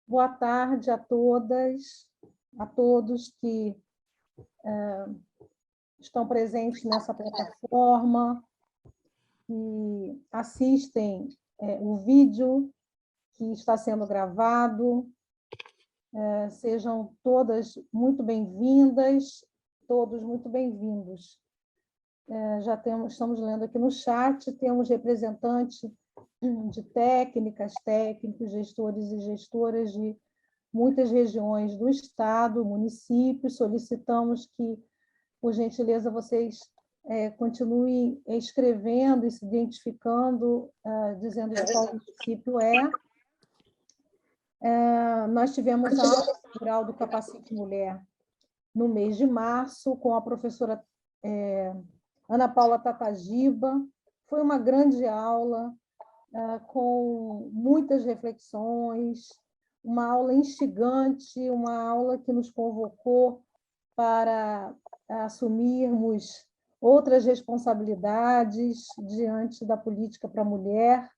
Boa tarde a todas, a todos que estão presentes nessa plataforma, que assistem o vídeo que está sendo gravado. Sejam todas muito bem-vindas, todos muito bem-vindos. Estamos lendo aqui no chat, temos representantes de técnicas, técnicos, gestores e gestoras de muitas regiões do estado, municípios. Solicitamos que, por gentileza, vocês continuem escrevendo e se identificando, dizendo de qual município é. Nós tivemos a aula inaugural do Capacite Mulher no mês de março, com a professora Ana Paula Tatagiba. Foi uma grande aula, com muitas reflexões, uma aula instigante, uma aula que nos convocou para assumirmos outras responsabilidades diante da política para a mulher.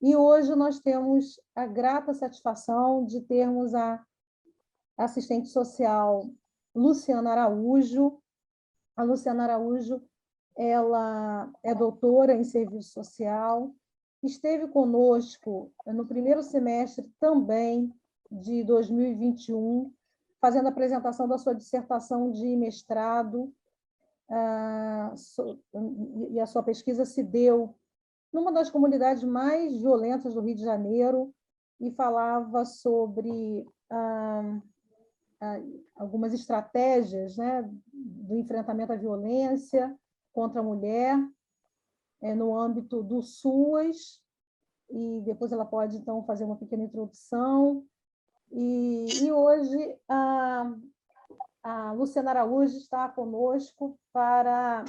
E hoje nós temos a grata satisfação de termos a assistente social Luciana Araújo. A Luciana Araújo, ela é doutora em serviço social, esteve conosco no primeiro semestre também de 2021, fazendo a apresentação da sua dissertação de mestrado, e a sua pesquisa se deu numa das comunidades mais violentas do Rio de Janeiro, e falava sobre algumas estratégias, né, do enfrentamento à violência contra a mulher, no âmbito do SUAS, e depois ela pode, então, fazer uma pequena introdução. E hoje a Luciana Araújo está conosco para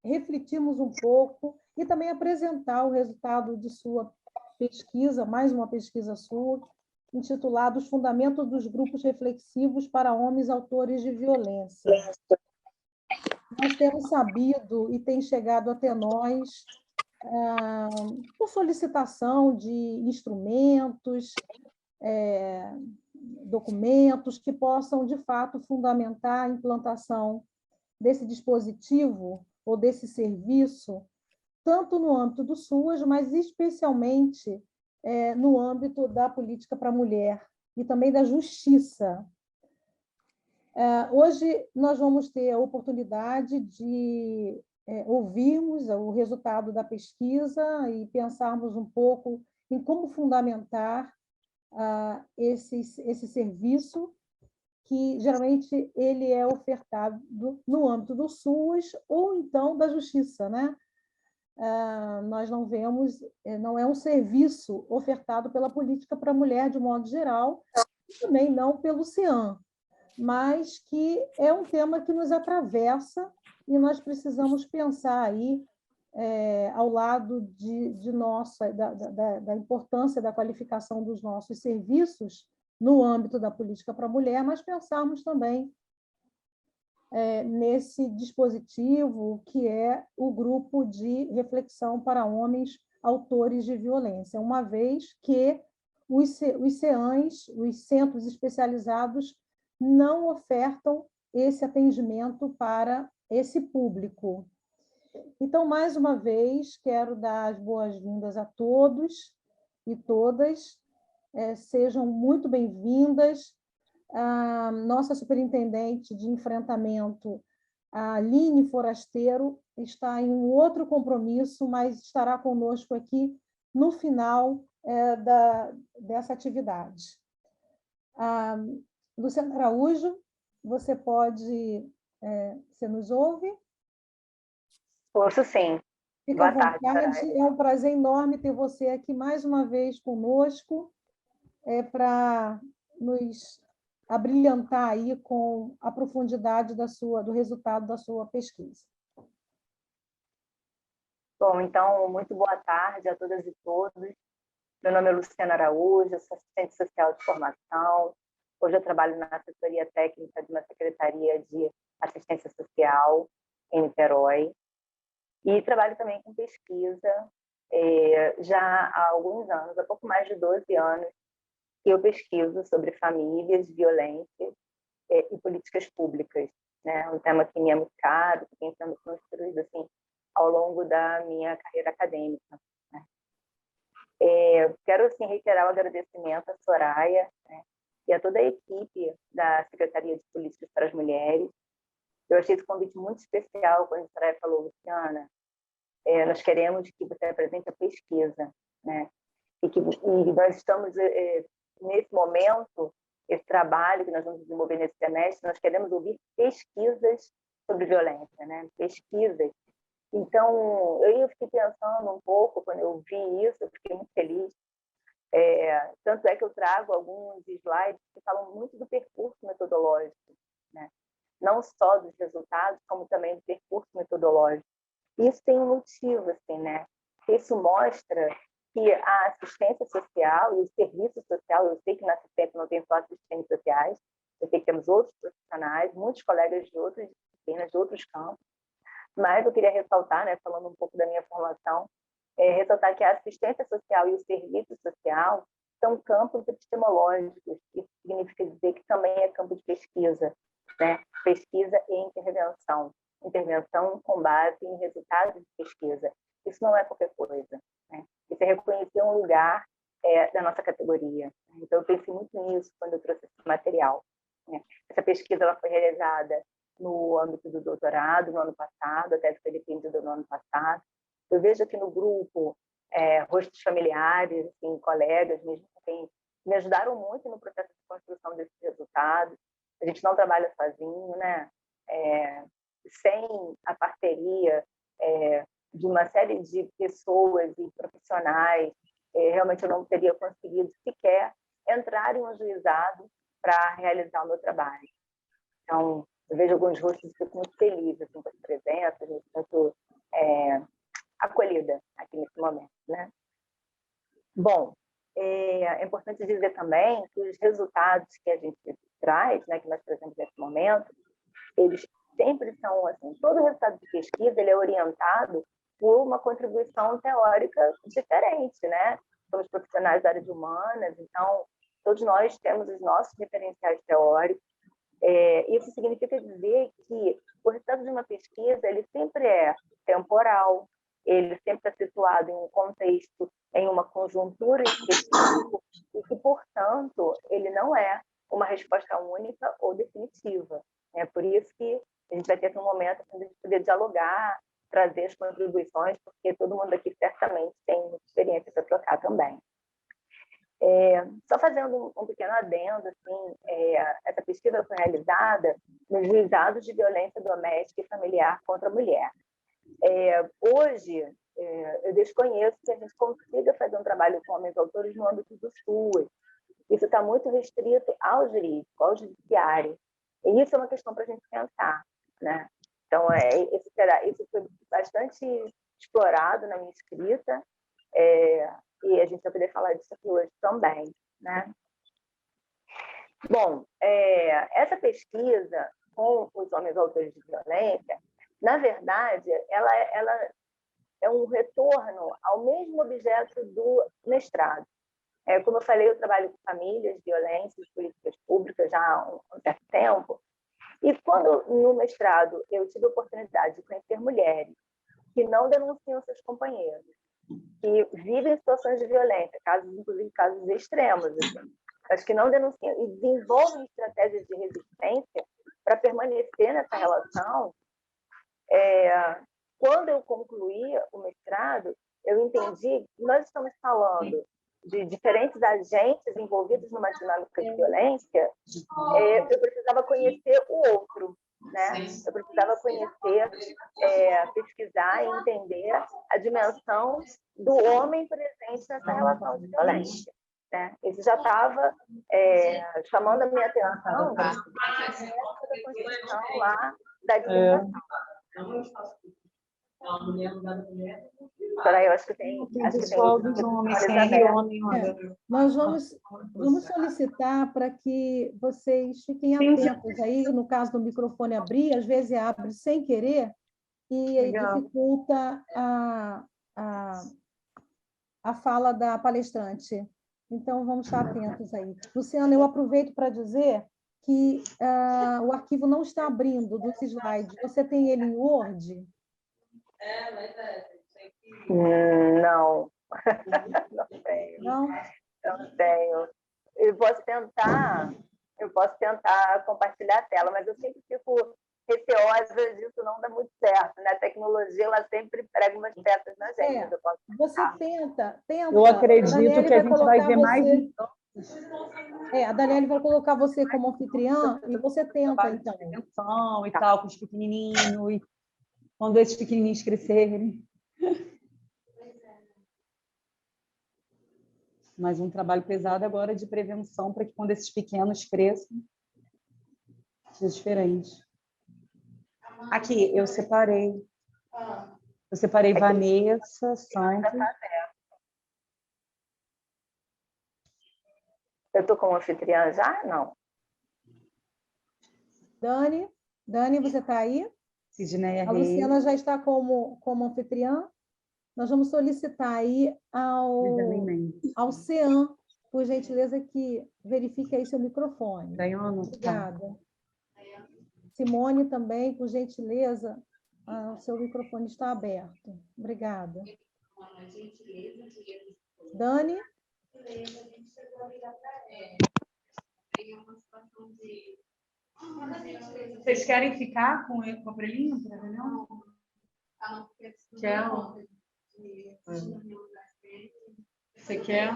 refletirmos um pouco e também apresentar o resultado de sua pesquisa, mais uma pesquisa sua, intitulada Os Fundamentos dos Grupos Reflexivos para Homens Autores de Violência. Nós temos sabido e tem chegado até nós, por solicitação de instrumentos, documentos que possam, de fato, fundamentar a implantação desse dispositivo ou desse serviço, tanto no âmbito do SUAS, mas especialmente no âmbito da política para a mulher e também da justiça. Hoje nós vamos ter a oportunidade de ouvirmos o resultado da pesquisa e pensarmos um pouco em como fundamentar esse serviço, que geralmente ele é ofertado no âmbito do SUAS ou então da justiça, né? Nós não vemos, não é um serviço ofertado pela política para a mulher de modo geral, também não pelo CIAM, mas que é um tema que nos atravessa e nós precisamos pensar aí, ao lado da importância da qualificação dos nossos serviços no âmbito da política para a mulher, mas pensarmos também nesse dispositivo que é o grupo de reflexão para homens autores de violência, uma vez que os CEANs, os centros especializados, não ofertam esse atendimento para esse público. Então, mais uma vez, quero dar as boas-vindas a todos e todas, sejam muito bem-vindas. A nossa superintendente de enfrentamento, a Aline Forasteiro, está em um outro compromisso, mas estará conosco aqui no final dessa atividade. Luciana Araújo, você pode... você nos ouve? Ouço sim. Fica à vontade, é um prazer enorme ter você aqui mais uma vez conosco, para nos abrilhantar aí com a profundidade do resultado da sua pesquisa. Bom, então, muito boa tarde a todas e todos. Meu nome é Luciana Araújo, eu sou assistente social de formação. Hoje eu trabalho na assessoria técnica de uma secretaria de assistência social em Niterói. E trabalho também com pesquisa já há alguns anos, há pouco mais de 12 anos. que eu pesquiso sobre famílias, violência e políticas públicas, né? Um tema que me é muito caro, que tem sendo construído assim, ao longo da minha carreira acadêmica. Né? Quero assim, reiterar o agradecimento à Soraya, né? E a toda a equipe da Secretaria de Políticas para as Mulheres. Eu achei esse convite muito especial quando a Soraya falou, Luciana, nós queremos que você apresente a pesquisa, né? E nós estamos, nesse momento, esse trabalho que nós vamos desenvolver nesse semestre, nós queremos ouvir pesquisas sobre violência, né? Pesquisas. Então, eu fiquei pensando um pouco, quando eu vi isso, eu fiquei muito feliz. Tanto é que eu trago alguns slides que falam muito do percurso metodológico, né? Não só dos resultados, como também do percurso metodológico. Isso tem um motivo, assim, né? Isso mostra que a assistência social e o serviço social, eu sei que na assistência não tem só assistentes sociais, eu sei que temos outros profissionais, muitos colegas de outras disciplinas, de outros campos, mas eu queria ressaltar, né, falando um pouco da minha formação, ressaltar que a assistência social e o serviço social são campos epistemológicos, isso significa dizer que também é campo de pesquisa, né? Pesquisa e intervenção com base em resultados de pesquisa. Isso não é qualquer coisa, né? Isso é reconhecer um lugar da nossa categoria. Então, eu pensei muito nisso quando eu trouxe esse material, né? Essa pesquisa ela foi realizada no âmbito do doutorado, no ano passado, a tese foi defendida no ano passado. Eu vejo aqui no grupo rostos familiares, assim, colegas mesmo, que me ajudaram muito no processo de construção desses resultados. A gente não trabalha sozinho, né? Sem a parceria de uma série de pessoas e profissionais, realmente eu não teria conseguido sequer entrar em um juizado para realizar o meu trabalho. Então, eu vejo alguns rostos e fico muito feliz assim, com a presença, me sinto acolhida aqui nesse momento, né? Bom, é importante dizer também que os resultados que a gente traz, né, que nós trazemos nesse momento, eles sempre são assim, todo resultado de pesquisa ele é orientado por uma contribuição teórica diferente, né? Somos profissionais da área de humanas, então todos nós temos os nossos referenciais teóricos. Isso significa dizer que o resultado de uma pesquisa ele sempre é temporal, ele sempre é situado em um contexto, em uma conjuntura específica, e que, portanto, ele não é uma resposta única ou definitiva. É por isso que a gente vai ter aqui um momento para a gente poder dialogar, trazer as contribuições, porque todo mundo aqui certamente tem experiência para trocar também. Só fazendo um pequeno adendo, assim, essa pesquisa foi realizada nos juizados de violência doméstica e familiar contra a mulher. Hoje, eu desconheço que a gente consiga fazer um trabalho com homens autores no âmbito do SUAS. Isso está muito restrito ao jurídico, ao judiciário. E isso é uma questão para a gente pensar, né? Então, isso foi bastante explorado na minha escrita, e a gente vai poder falar disso aqui hoje também, né? Bom, essa pesquisa com os homens autores de violência, na verdade, ela é um retorno ao mesmo objeto do mestrado. Como eu falei, eu trabalho com famílias, violências, políticas públicas já há um certo tempo. E quando, no mestrado, eu tive a oportunidade de conhecer mulheres que não denunciam seus companheiros, que vivem situações de violência, inclusive casos extremos, assim, mas que não denunciam e desenvolvem estratégias de resistência para permanecer nessa relação. Quando eu concluí o mestrado, eu entendi que nós estamos falando de diferentes agentes envolvidos numa dinâmica de violência. Eu precisava conhecer o outro, né? Eu precisava conhecer, pesquisar e entender a dimensão do homem presente nessa relação de violência. Né? Isso já estava chamando a minha atenção da construção lá da dissertação. Peraí, eu acho que tem. Pessoal dos homens, Nós vamos solicitar para que vocês fiquem atentos aí, no caso do microfone abrir, às vezes abre sem querer e dificulta a fala da palestrante. Então, vamos estar atentos aí. Luciana, eu aproveito para dizer que o arquivo não está abrindo dos slides. Você tem ele em Word? Não, não tenho. Não? Não tenho. Eu posso tentar compartilhar a tela, mas eu sempre fico receosa disso não dá muito certo, né? A tecnologia, ela sempre prega umas peças na gente, mas eu posso Você tentar. tenta. Eu acredito Daniele que a vai gente vai colocar ver mais você. A Daniele vai colocar você como anfitriã e você tenta, então. intervenção e tal, com os pequenininhos, e quando esses pequenininhos crescerem. Mas um trabalho pesado agora de prevenção para que quando esses pequenos cresçam, seja diferente. Aqui, eu separei. Eu separei Vanessa, Santos. Eu estou como anfitriã já? Não. Dani, você está aí? Sidneia A Reis. Luciana já está como anfitriã. Nós vamos solicitar aí ao CEAM, por gentileza, que verifique aí seu microfone. Daiane, Obrigada. Simone também, por gentileza, o seu microfone está aberto. Obrigada. Dani? Vocês querem ficar com a Prelinha? Quer? Você quer?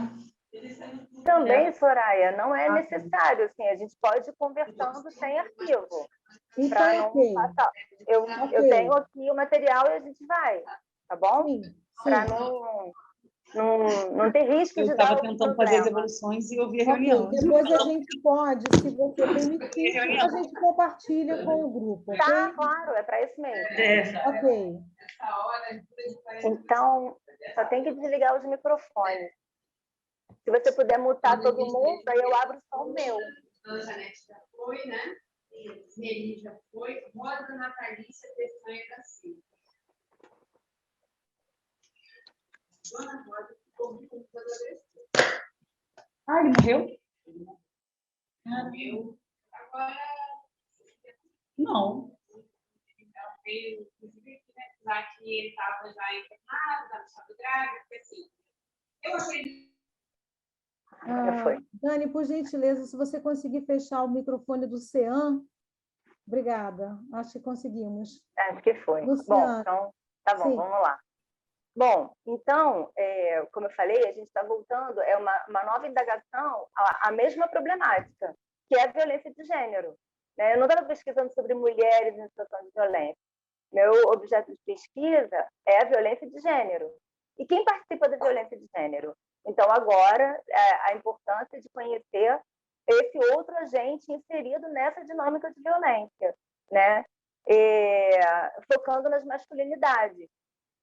Também, Soraya, não é necessário, assim, a gente pode ir conversando sem arquivo. Então, ok. Eu tenho aqui o material e a gente vai, tá bom? Sim. Para não ter risco Eu de estava dar tentando fazer as evoluções e ouvir a Ok, reunião. depois a gente pode, se você permitir, a gente compartilha com o grupo, ok? Tá, claro, é para isso mesmo. Ok. Então, só tem que desligar os microfones. Se você puder mutar todo mundo, aí eu abro só o meu. Dona Janete já foi, né? Meli já foi. Roda Natalícia Peçanha da Silva. Dona Roda ficou com o computador desse. Ah, ele morreu? Morreu. Agora... Não. Então, veio, inclusive, já que ele estava já internado, estava grávida, porque assim, eu achei... Dani, por gentileza, se você conseguir fechar o microfone do CEAM, obrigada. Acho que conseguimos. Acho que foi. Luciana. Bom, então, tá bom, Sim. vamos lá. Bom, então, como eu falei, a gente está voltando, é uma nova indagação à mesma problemática, que é a violência de gênero. Né? Eu não estava pesquisando sobre mulheres em situação de violência. Meu objeto de pesquisa é a violência de gênero. E quem participa da violência de gênero? Então, agora, a importância de conhecer esse outro agente inserido nessa dinâmica de violência, né? Focando nas masculinidades.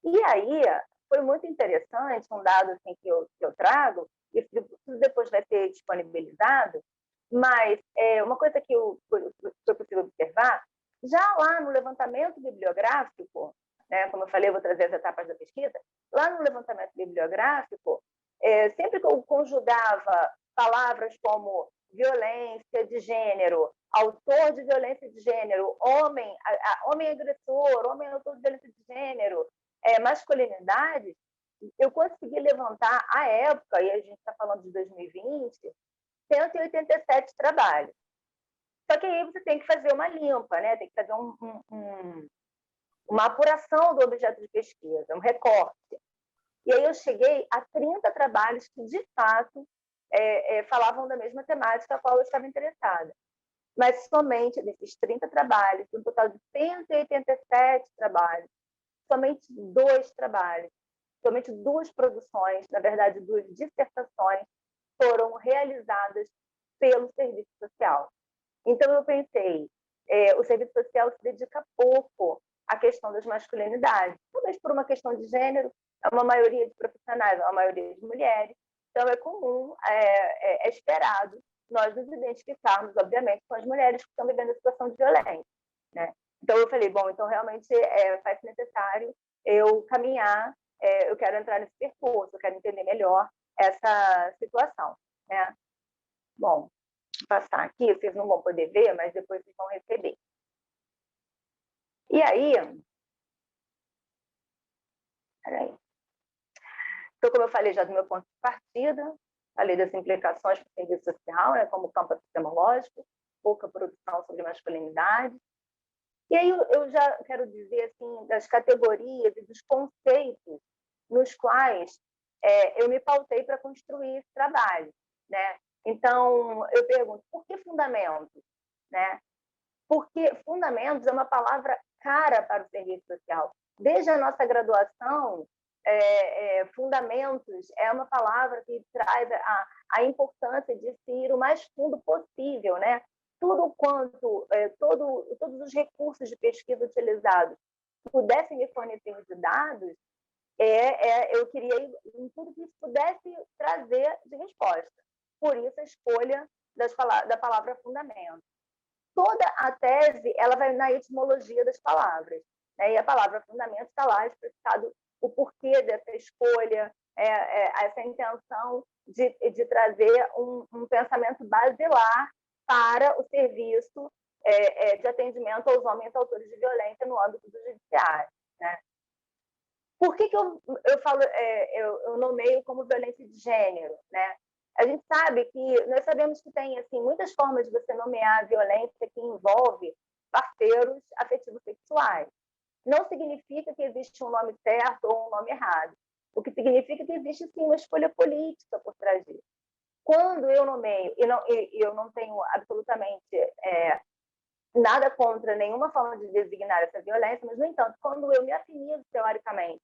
E aí, foi muito interessante, um dado assim, que eu trago, e tudo depois vai ser disponibilizado, mas uma coisa que foi possível observar, já lá no levantamento bibliográfico, né, como eu falei, eu vou trazer as etapas da pesquisa, lá no levantamento bibliográfico, sempre que eu conjugava palavras como violência de gênero, autor de violência de gênero, homem agressor, homem autor de violência de gênero, masculinidade, eu consegui levantar, à época, e a gente está falando de 2020, 187 trabalhos. Só que aí você tem que fazer uma limpa, né? Tem que fazer uma apuração do objeto de pesquisa, um recorte. E aí eu cheguei a 30 trabalhos que, de fato, falavam da mesma temática a qual eu estava interessada. Mas somente desses 30 trabalhos, um total de 187 trabalhos, somente 2 trabalhos, somente 2 produções, na verdade 2 dissertações, foram realizadas pelo serviço social. Então eu pensei, o serviço social se dedica pouco à questão das masculinidades, talvez por uma questão de gênero, é uma maioria de profissionais, é uma maioria de mulheres, então é comum, é esperado nós nos identificarmos, obviamente, com as mulheres que estão vivendo a situação de violência, né? Então eu falei, bom, então realmente faz necessário eu caminhar, eu quero entrar nesse percurso, eu quero entender melhor essa situação, né? Bom, vou passar aqui, vocês não vão poder ver, mas depois vocês vão receber. E aí, peraí. Então, como eu falei já do meu ponto de partida, falei das implicações para o serviço social, né, como campo epistemológico, pouca produção sobre masculinidade. E aí eu já quero dizer assim, das categorias e dos conceitos nos quais eu me pautei para construir esse trabalho, né? Então, eu pergunto, por que fundamentos? Né? Porque fundamentos é uma palavra cara para o serviço social. Desde a nossa graduação, fundamentos é uma palavra que traz a importância de se ir o mais fundo possível, né? Tudo quanto, todos os recursos de pesquisa utilizados pudessem me fornecer de dados, eu queria ir em tudo que isso pudesse trazer de resposta. Por isso, a escolha da palavra fundamento. Toda a tese ela vai na etimologia das palavras, né? E a palavra fundamento está lá explicado o porquê dessa escolha, essa intenção de trazer um pensamento basilar para o serviço de atendimento aos homens autores de violência no âmbito do judiciário, né? Por que eu falo, eu nomeio como violência de gênero, né? A gente sabe que, nós sabemos que tem assim, muitas formas de você nomear a violência que envolve parceiros afetivos sexuais. Não significa que existe um nome certo ou um nome errado. O que significa que existe, sim, uma escolha política por trás disso. Quando eu nomeio, e eu não tenho absolutamente nada contra nenhuma forma de designar essa violência, mas, no entanto, quando eu me afinizo, teoricamente,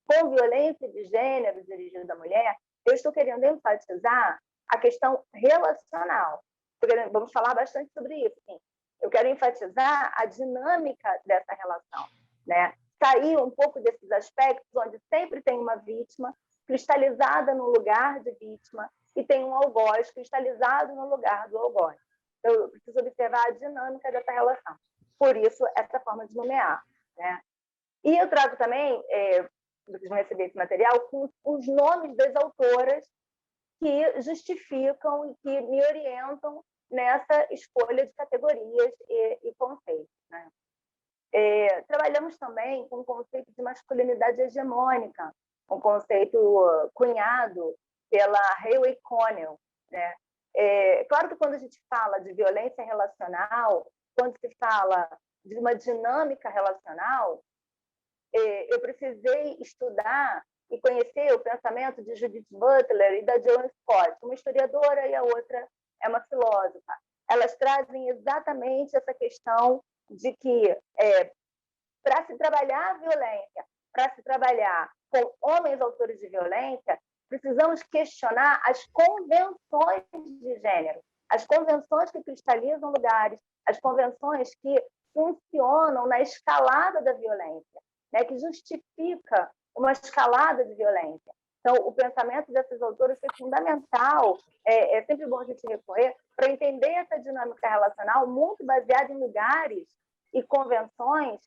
com violência de gênero dirigida à mulher, eu estou querendo enfatizar a questão relacional. Vamos falar bastante sobre isso. Sim. Eu quero enfatizar a dinâmica dessa relação, né? Sair um pouco desses aspectos onde sempre tem uma vítima cristalizada no lugar de vítima e tem um algoz cristalizado no lugar do algoz. Eu preciso observar a dinâmica dessa relação. Por isso, essa forma de nomear, né? E eu trago também, vocês vão receber esse material, com os nomes das autoras que justificam e que me orientam nessa escolha de categorias e conceitos, né? Trabalhamos também com o conceito de masculinidade hegemônica, um conceito cunhado pela Hayley Connell, né? Claro que quando a gente fala de violência relacional, quando se fala de uma dinâmica relacional, eu precisei estudar e conhecer o pensamento de Judith Butler e da Joan Scott, uma historiadora e a outra é uma filósofa. Elas trazem exatamente essa questão de que, para se trabalhar a violência, para se trabalhar com homens autores de violência, precisamos questionar as convenções de gênero, as convenções que cristalizam lugares, as convenções que funcionam na escalada da violência, né, que justifica uma escalada de violência. Então, o pensamento dessas autoras foi fundamental, é sempre bom a gente recorrer, para entender essa dinâmica relacional muito baseada em lugares e convenções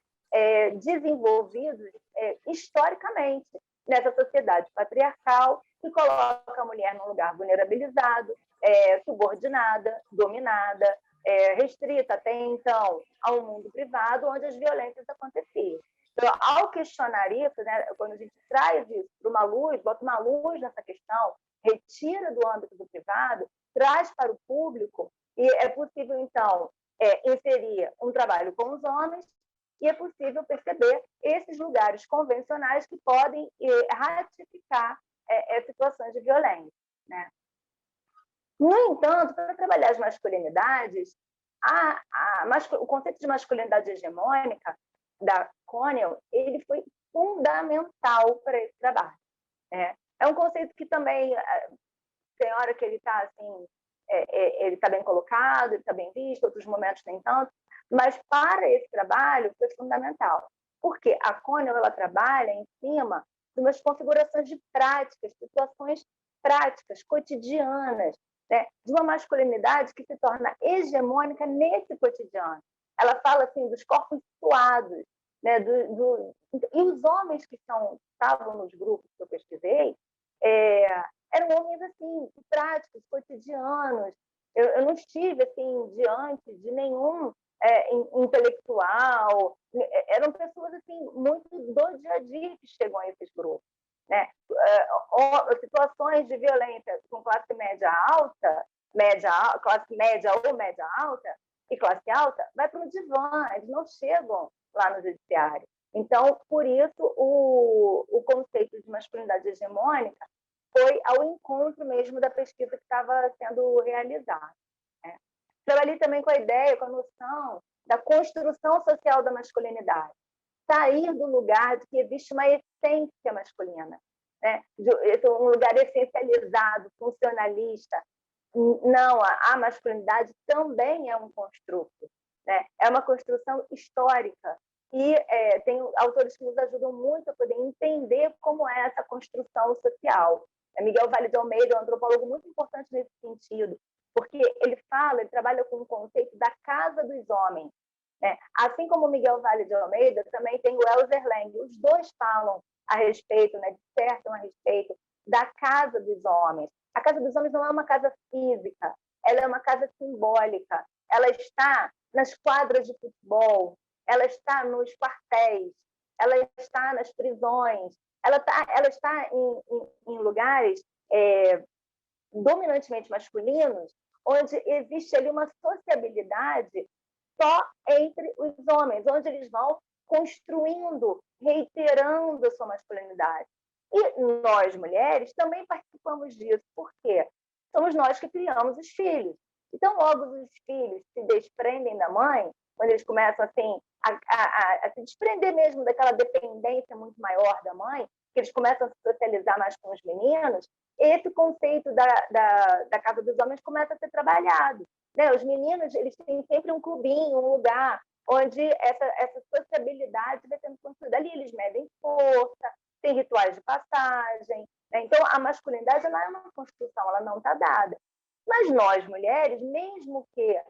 desenvolvidos historicamente nessa sociedade patriarcal que coloca a mulher num lugar vulnerabilizado, subordinada, dominada, restrita até então ao mundo privado, onde as violências aconteciam. Então, ao questionar isso, né, quando a gente traz isso para uma luz, bota uma luz nessa questão, retira do âmbito do privado, traz para o público, e é possível, então, inserir um trabalho com os homens, e é possível perceber esses lugares convencionais que podem ratificar situações de violência, né? No entanto, para trabalhar as masculinidades, o conceito de masculinidade hegemônica da Connell, ele foi fundamental para esse trabalho. É um conceito que também tem hora que ele está assim, ele está bem colocado, ele está bem visto, outros momentos nem tanto, mas para esse trabalho foi fundamental, porque a Connell ela trabalha em cima de umas configurações de práticas, situações práticas, cotidianas, né, de uma masculinidade que se torna hegemônica nesse cotidiano. Ela fala assim dos corpos suados, né, e os homens que estavam nos grupos que eu pesquisei, eram homens assim, práticos, cotidianos. Eu não estive assim diante de nenhum intelectual. Eram pessoas assim muito do dia a dia que chegam a esses grupos, né? Situações de violência com classe média alta, classe média ou média alta e classe alta, vai para o divã, eles não chegam lá no judiciário. Então, por isso, o conceito de masculinidade hegemônica foi ao encontro mesmo da pesquisa que estava sendo realizada, né? Trabalhei também com a ideia, com a noção da construção social da masculinidade, sair do lugar de que existe uma essência masculina, né? Um lugar essencializado, funcionalista. Não, a masculinidade também é um construto, né? É uma construção histórica. E tem autores que nos ajudam muito a poder entender como é essa construção social. Miguel Vale de Almeida é um antropólogo muito importante nesse sentido, porque ele trabalha com o conceito da casa dos homens, né? Assim como Miguel Vale de Almeida, também tem o Elzer Lang. Os dois falam a respeito, né, dissertam a respeito da casa dos homens. A casa dos homens não é uma casa física, ela é uma casa simbólica. Ela está nas quadras de futebol, ela está nos quartéis, ela está nas prisões, ela está em lugares dominantemente masculinos, onde existe ali uma sociabilidade só entre os homens, onde eles vão construindo, reiterando a sua masculinidade. E nós, mulheres, também participamos disso. Por quê? Somos nós que criamos os filhos. Então, logo os filhos se desprendem da mãe, quando eles começam assim, a se desprender mesmo daquela dependência muito maior da mãe, que eles começam a se socializar mais com os meninos, esse conceito da casa dos homens começa a ser trabalhado, né? Os meninos, eles têm sempre um clubinho, um lugar onde essa sociabilidade vai sendo construída. Ali eles medem força, tem rituais de passagem, né? Então, a masculinidade não é uma construção, ela não está dada. Mas nós, mulheres, mesmo que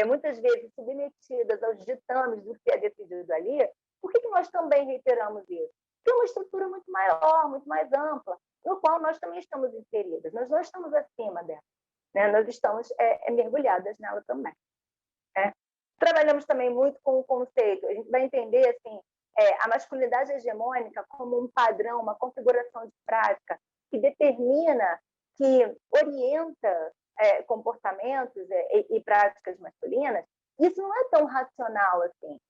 muitas vezes submetidas aos ditames do que é decidido ali, por que nós também reiteramos isso? Tem uma estrutura muito maior, muito mais ampla, no qual nós também estamos inseridas. Nós não estamos acima dela, né? Nós estamos mergulhadas nela também, né? Trabalhamos também muito com o conceito, a gente vai entender assim, a masculinidade hegemônica como um padrão, uma configuração de prática que determina, que orienta comportamentos e práticas masculinas. Isso não é tão racional assim.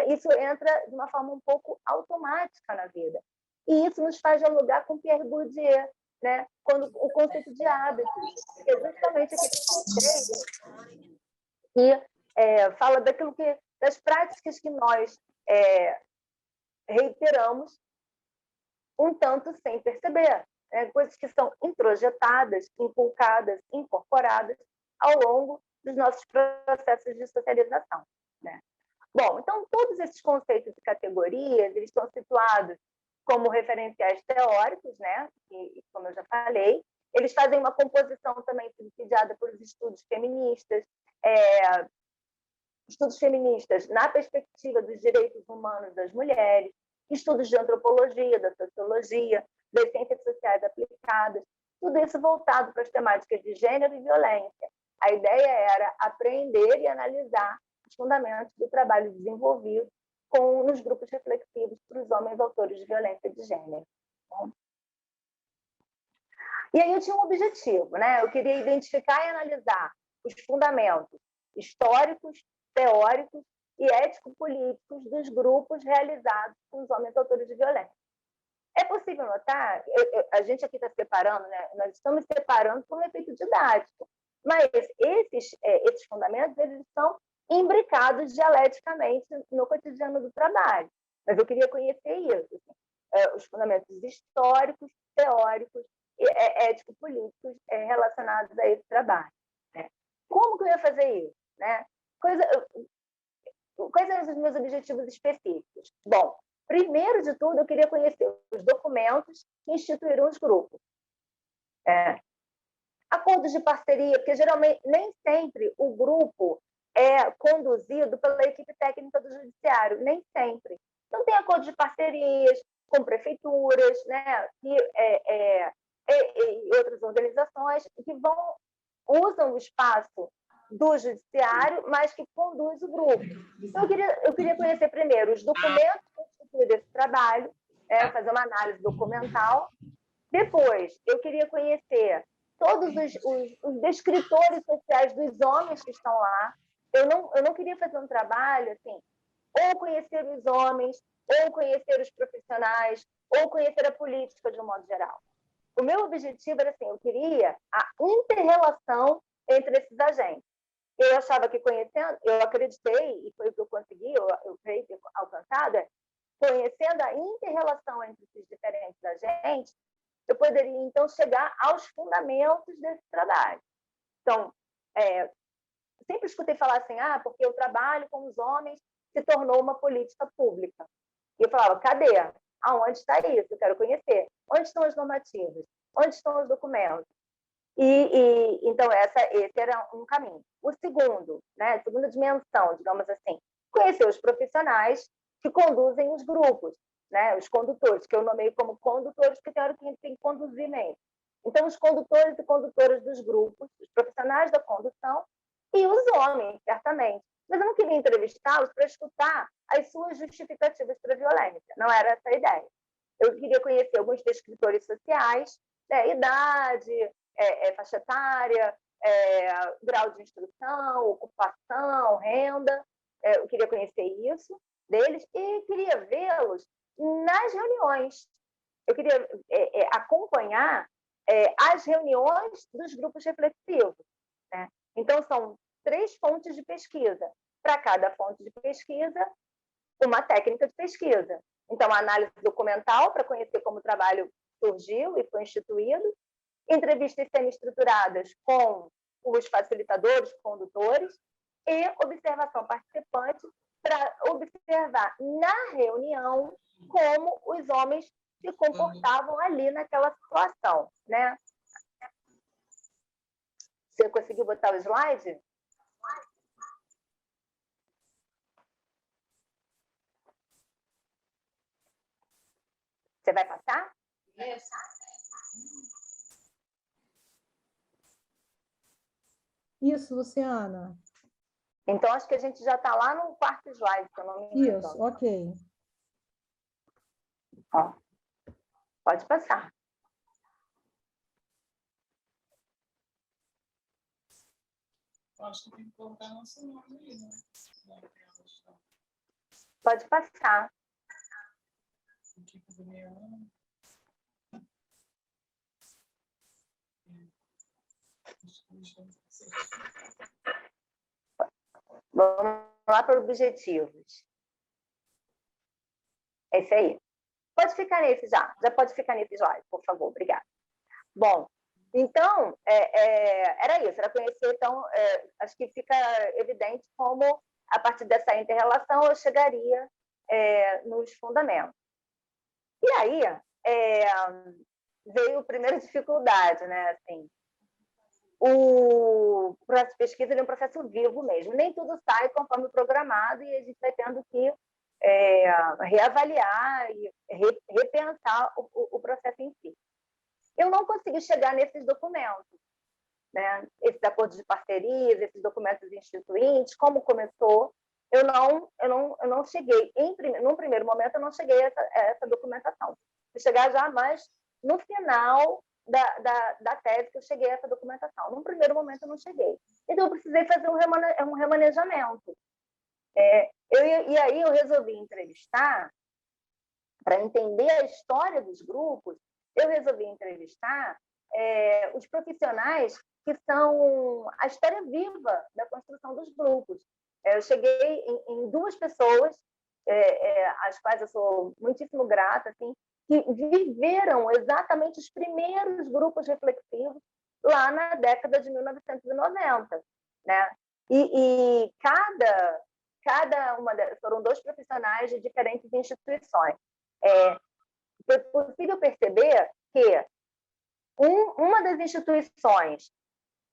Isso entra de uma forma um pouco automática na vida. E isso nos faz dialogar com Pierre Bourdieu, né? Quando o conceito de hábitos, que é justamente aquele conceito que fala das práticas que nós reiteramos um tanto sem perceber, né? Coisas que são introjetadas, inculcadas, incorporadas ao longo dos nossos processos de socialização, né? Bom, então, todos esses conceitos e categorias, eles estão situados como referenciais teóricos, né? E, como eu já falei, eles fazem uma composição também subsidiada por estudos feministas na perspectiva dos direitos humanos das mulheres, estudos de antropologia, da sociologia, das ciências sociais aplicadas, tudo isso voltado para as temáticas de gênero e violência. A ideia era aprender e analisar os fundamentos do trabalho desenvolvido nos grupos reflexivos para os homens autores de violência de gênero. E aí eu tinha um objetivo, né? Eu queria identificar e analisar os fundamentos históricos, teóricos e ético-políticos dos grupos realizados com os homens autores de violência. É possível notar, a gente aqui está separando, né? Nós estamos separando por um efeito didático, mas esses fundamentos, eles estão imbricados dialeticamente no cotidiano do trabalho. Mas eu queria conhecer isso, assim, os fundamentos históricos, teóricos e ético-políticos relacionados a esse trabalho, né? Como que eu ia fazer isso, né? Quais eram os meus objetivos específicos? Bom, primeiro de tudo, eu queria conhecer os documentos que instituíram os grupos. Acordos de parceria, porque geralmente nem sempre o grupo é conduzido pela equipe técnica do judiciário, nem sempre. Então, tem acordos de parcerias com prefeituras, né, que e outras organizações que usam o espaço do judiciário, mas que conduz o grupo. Então, eu queria conhecer primeiro os documentos que constituem desse trabalho, fazer uma análise documental. Depois, eu queria conhecer todos os descritores sociais dos homens que estão lá. Eu não queria fazer um trabalho assim, ou conhecer os homens, ou conhecer os profissionais, ou conhecer a política de um modo geral. O meu objetivo era assim, eu queria a inter-relação entre esses agentes. Eu achava que conhecendo, eu acreditei, e foi o que eu consegui, eu creio ter alcançado, conhecendo a inter-relação entre esses diferentes agentes, eu poderia, então, chegar aos fundamentos desse trabalho. Então, sempre escutei falar assim, porque o trabalho com os homens se tornou uma política pública. E eu falava, cadê? Aonde está isso? Eu quero conhecer. Onde estão as normativas? Onde estão os documentos? Então, esse era um caminho. O segundo, né, a segunda dimensão, digamos assim, conhecer os profissionais que conduzem os grupos, né, os condutores, que eu nomeio como condutores, porque teoricamente tem que conduzir mesmo. Então, os condutores e condutoras dos grupos, os profissionais da condução e os homens, certamente. Mas eu não queria entrevistá-los para escutar as suas justificativas para a violência. Não era essa a ideia. Eu queria conhecer alguns descritores sociais, idade, faixa etária, grau de instrução, ocupação, renda. Eu queria conhecer isso deles e queria vê-los nas reuniões. Eu queria acompanhar as reuniões dos grupos reflexivos, né? Então, são 3 fontes de pesquisa. Para cada fonte de pesquisa, uma técnica de pesquisa. Então, a análise documental, para conhecer como o trabalho surgiu e foi instituído, entrevistas semi-estruturadas com os facilitadores, condutores, e observação participante para observar na reunião como os homens se comportavam ali naquela situação, né? Você conseguiu botar o slide? Você vai passar? Isso, Luciana. Então, acho que a gente já está lá no 4º slide, se eu não me engano. Isso, ok. Ó, pode passar. Acho que tem que colocar nosso nome aí, né? Pode passar. Vamos lá para objetivos. Esse aí. Pode ficar nesse já. Já pode ficar nesse slide, por favor. Obrigada. Bom, então, era isso. Era conhecer, então, acho que fica evidente como, a partir dessa inter-relação, eu chegaria nos fundamentos. E aí, veio a primeira dificuldade, né? Assim, o processo de pesquisa é um processo vivo mesmo. Nem tudo sai conforme programado e a gente vai tendo que reavaliar e repensar o processo em si. Eu não consegui chegar nesses documentos, né? Esses acordos de parcerias, esses documentos instituintes, como começou, eu não cheguei, num primeiro momento, eu não cheguei a essa documentação. Vou chegar já mais no final da tese que eu cheguei a essa documentação. Num primeiro momento, eu não cheguei. Então, eu precisei fazer um remanejamento. E aí eu resolvi entrevistar, para entender a história dos grupos, eu resolvi entrevistar os profissionais que são a história viva da construção dos grupos. Eu cheguei em 2 pessoas, às quais eu sou muitíssimo grata, assim, que viveram exatamente os primeiros grupos reflexivos lá na década de 1990, né? E cada uma foram 2 profissionais de diferentes instituições. Foi possível perceber que uma das instituições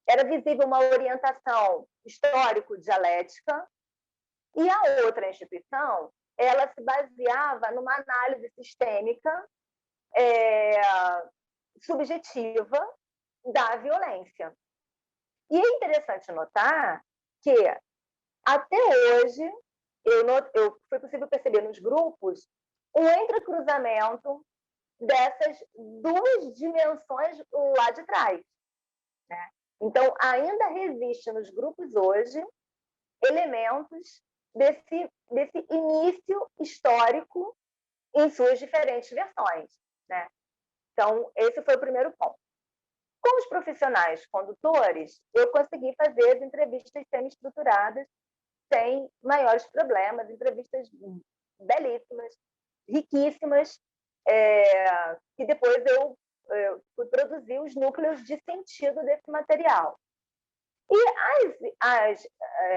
era visível uma orientação histórico-dialética e a outra instituição ela se baseava numa análise sistêmica subjetiva da violência. E é interessante notar que, até hoje, foi possível perceber nos grupos um entrecruzamento dessas duas dimensões lá de trás, né? Então, ainda resiste nos grupos hoje elementos desse início histórico em suas diferentes versões, né? Então, esse foi o primeiro ponto. Com os profissionais condutores, eu consegui fazer as entrevistas semi-estruturadas sem maiores problemas, entrevistas belíssimas, riquíssimas, que depois eu fui produzir os núcleos de sentido desse material. E as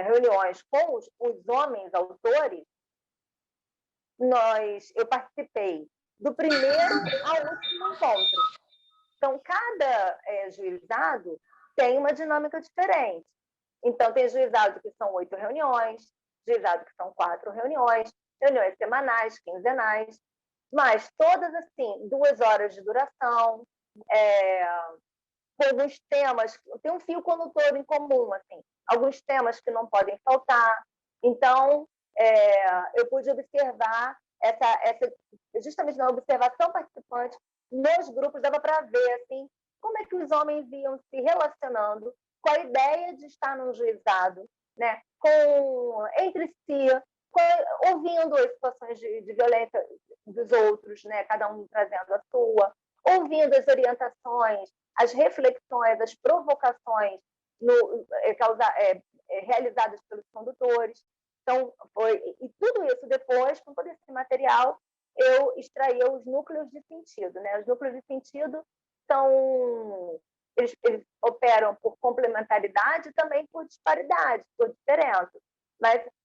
reuniões com os homens autores, eu participei do primeiro ao último encontro. Então, cada juizado tem uma dinâmica diferente. Então, tem juizado que são 8 reuniões, juizado que são 4 reuniões, reuniões semanais, quinzenais, mas todas, assim, 2 horas de duração, com alguns temas, tem um fio condutor em comum, assim, alguns temas que não podem faltar. Então, eu pude observar justamente na observação participante, nos grupos, dava para ver assim, como é que os homens iam se relacionando com a ideia de estar num juizado, né? Entre si, ouvindo as situações de violência dos outros, né? Cada um trazendo a sua, ouvindo as orientações, as reflexões, as provocações realizadas pelos condutores. Então, e tudo isso depois, com todo esse material, eu extraía os núcleos de sentido, né? Os núcleos de sentido eles operam por complementaridade e também por disparidade, por diferença.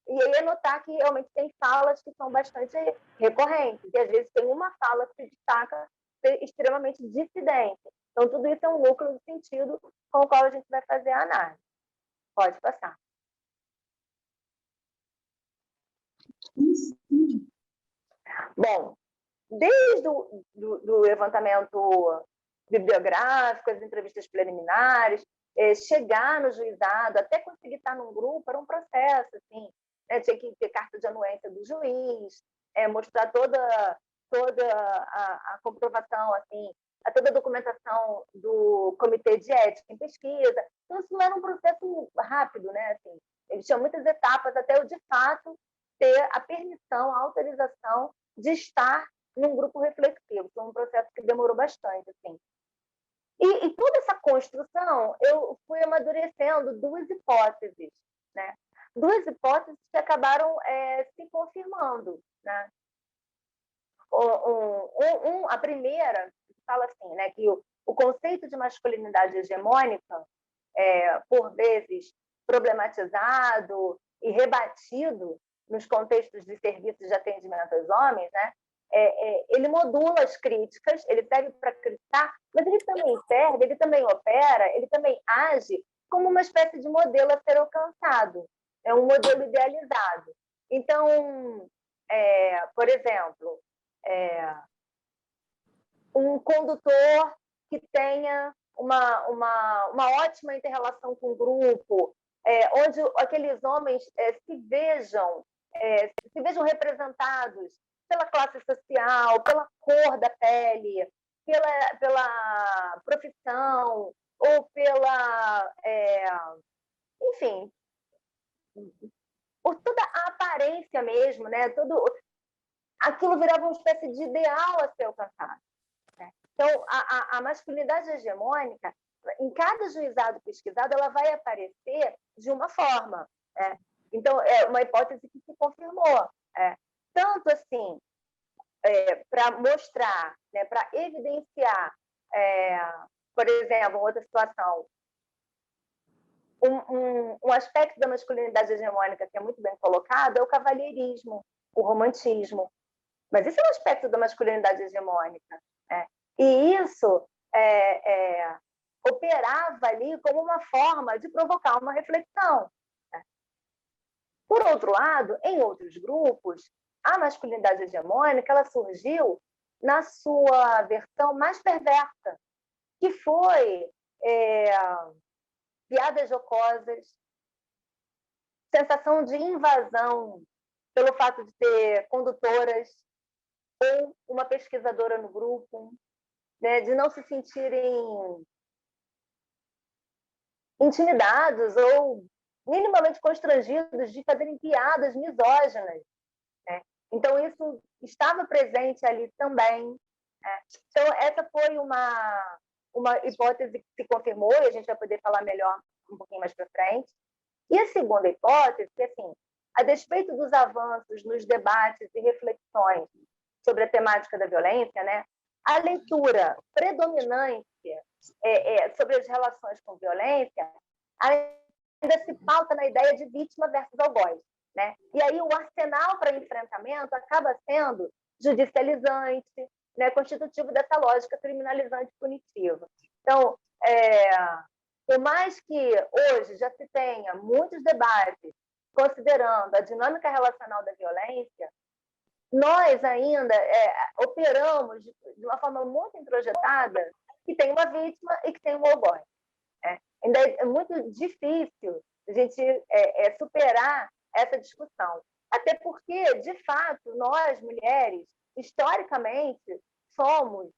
E aí é notar que realmente tem falas que são bastante recorrentes, e às vezes tem uma fala que se destaca ser extremamente dissidente. Então, tudo isso é um núcleo de sentido com o qual a gente vai fazer a análise. Pode passar. Bom, desde o levantamento bibliográfico, as entrevistas preliminares, chegar no juizado, até conseguir estar num grupo, era um processo, assim, né? Tinha que ter carta de anuência do juiz, mostrar toda a comprovação, assim, toda a documentação do Comitê de Ética em Pesquisa. Então, isso não era um processo rápido, né? Assim, eles tinham muitas etapas até eu, de fato, ter a permissão, a autorização de estar num grupo reflexivo. Foi um processo que demorou bastante, assim. E toda essa construção, eu fui amadurecendo 2 hipóteses, né? 2 hipóteses que acabaram se confirmando, né? A primeira fala assim, né, que o conceito de masculinidade hegemônica, por vezes problematizado e rebatido nos contextos de serviços de atendimento aos homens, né, ele modula as críticas, ele serve para criticar, mas ele também opera, ele também age como uma espécie de modelo a ser alcançado, é um modelo idealizado. Então, por exemplo, um condutor que tenha uma ótima inter-relação com o grupo, onde aqueles homens se vejam representados pela classe social, pela cor da pele, pela profissão, ou enfim, por toda a aparência mesmo, né? Aquilo virava uma espécie de ideal a ser alcançado, né? Então, a masculinidade hegemônica, em cada juizado pesquisado, ela vai aparecer de uma forma, né? Então, é uma hipótese que se confirmou. Tanto assim, para mostrar, né, para evidenciar, por exemplo, outra situação, um aspecto da masculinidade hegemônica que é muito bem colocado é o cavalheirismo, o romantismo. Mas isso é um aspecto da masculinidade hegemônica, né? E isso operava ali como uma forma de provocar uma reflexão, né? Por outro lado, em outros grupos, a masculinidade hegemônica ela surgiu na sua versão mais perversa, que foi piadas jocosas, sensação de invasão pelo fato de ter condutoras ou uma pesquisadora no grupo, né, de não se sentirem intimidados ou minimamente constrangidos de fazerem piadas misóginas, né? Então, isso estava presente ali também, né? Então, essa foi uma hipótese que se confirmou, e a gente vai poder falar melhor um pouquinho mais para frente. E a segunda hipótese, que, assim, a despeito dos avanços nos debates e reflexões sobre a temática da violência, né, a leitura predominante sobre as relações com violência ainda se pauta na ideia de vítima versus algoz, né? E aí o arsenal para enfrentamento acaba sendo judicializante, né, constitutivo dessa lógica criminalizante punitiva. Então, por mais que hoje já se tenha muitos debates considerando a dinâmica relacional da violência, nós ainda operamos de uma forma muito introjetada que tem uma vítima e que tem um algoz. Ainda é muito difícil a gente superar essa discussão. Até porque, de fato, nós, mulheres, historicamente, somos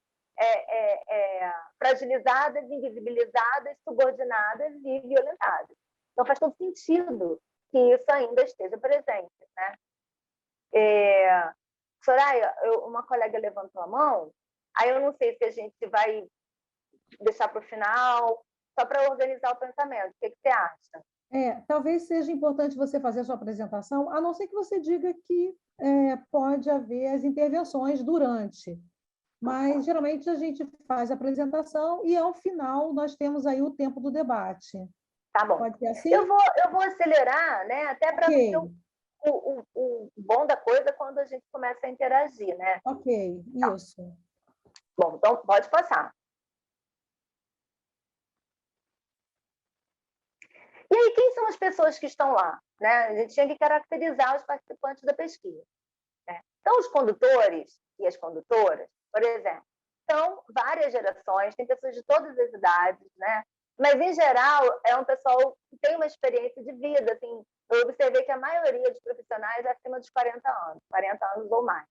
fragilizadas, invisibilizadas, subordinadas e violentadas. Então, faz todo sentido que isso ainda esteja presente, né? Soraya, uma colega levantou a mão, aí eu não sei se a gente vai deixar para o final, só para organizar o pensamento. O que você acha? Talvez seja importante você fazer a sua apresentação, a não ser que você diga que pode haver as intervenções durante. Mas, geralmente, a gente faz a apresentação e, ao final, nós temos aí o tempo do debate. Tá bom. Pode ser assim? Eu vou acelerar, né? Até para ver o bom da coisa quando a gente começa a interagir, né? Ok, isso. Bom, então pode passar. E aí, quem são as pessoas que estão lá? Né? A gente tinha que caracterizar os participantes da pesquisa. Né? Então, os condutores e as condutoras, por exemplo, são várias gerações, tem pessoas de todas as idades, né? Mas, em geral, é um pessoal que tem uma experiência de vida. Assim, eu observei que a maioria dos profissionais é acima dos 40 anos ou mais.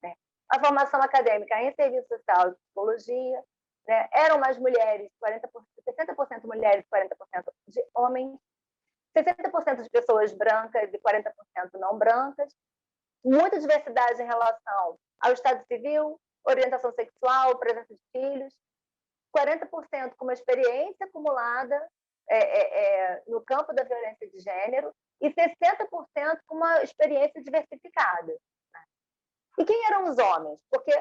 Né? A formação acadêmica em serviço social e psicologia, né? Eram mais mulheres, 60% mulheres, 40% de homens, 60% de pessoas brancas e 40% não brancas, muita diversidade em relação ao estado civil, orientação sexual, presença de filhos, 40% com uma experiência acumulada no campo da violência de gênero e 60% com uma experiência diversificada. E quem eram os homens? Porque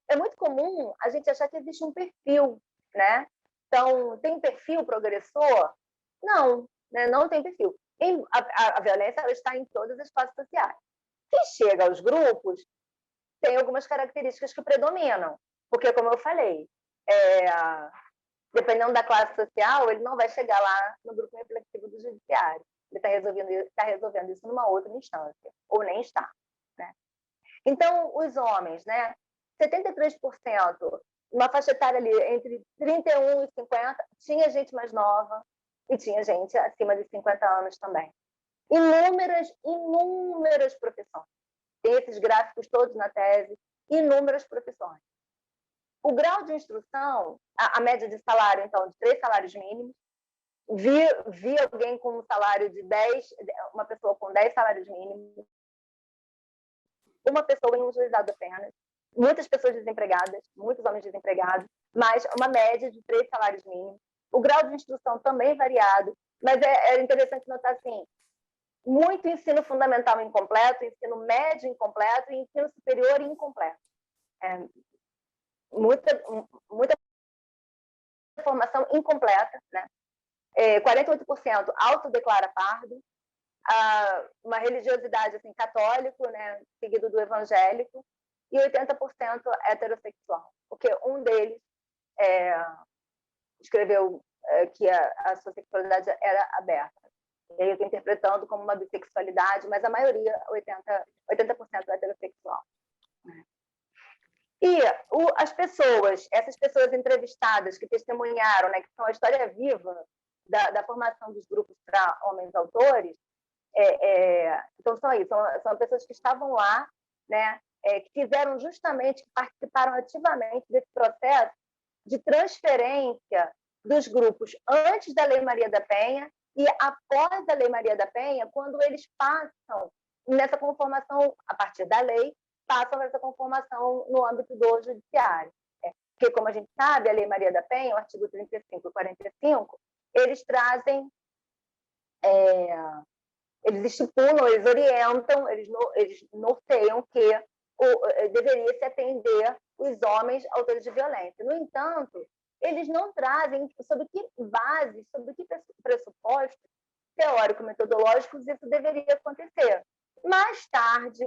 é muito comum a gente achar que existe um perfil, né? Então, tem perfil progressor? Não, né? Não tem perfil. A violência ela está em todas as classes sociais. Quem chega aos grupos tem algumas características que predominam, porque, como eu falei, dependendo da classe social, ele não vai chegar lá no grupo reflexivo do judiciário. Ele está resolvendo isso numa outra instância, ou nem está. Né? Então, os homens, né? 73%, uma faixa etária ali entre 31 e 50, tinha gente mais nova e tinha gente acima de 50 anos também. Inúmeras profissões. Tem esses gráficos todos na tese, inúmeras profissões. O grau de instrução, a média de salário, então, de 3 salários mínimos, vi alguém com um salário de 10, uma pessoa com 10 salários mínimos, uma pessoa em um juizado apenas, muitas pessoas desempregadas, muitos homens desempregados, mas uma média de 3 salários mínimos. O grau de instrução também variado, mas é interessante notar assim, muito ensino fundamental incompleto, ensino médio incompleto e ensino superior incompleto. Muita formação incompleta, né? 48% autodeclara pardo, uma religiosidade assim, católico, né, seguido do evangélico, e 80% heterossexual, porque um deles escreveu que a sua sexualidade era aberta. E aí eu estou interpretando como uma bissexualidade, mas a maioria, 80% é heterossexual. E essas pessoas entrevistadas que testemunharam, né, que são a história viva da formação dos grupos para homens autores, então são pessoas que estavam lá, né, que fizeram justamente, que participaram ativamente desse processo de transferência dos grupos antes da Lei Maria da Penha e após a Lei Maria da Penha, quando eles passam nessa conformação, a partir da lei, passam nessa conformação no âmbito do judiciário. Porque, como a gente sabe, a Lei Maria da Penha, o artigo 35 e 45, eles trazem, eles estipulam, eles orientam, eles norteiam que deveria se atender os homens autores de violência. No entanto, eles não trazem sobre que bases, sobre que pressupostos teórico-metodológicos isso deveria acontecer. Mais tarde,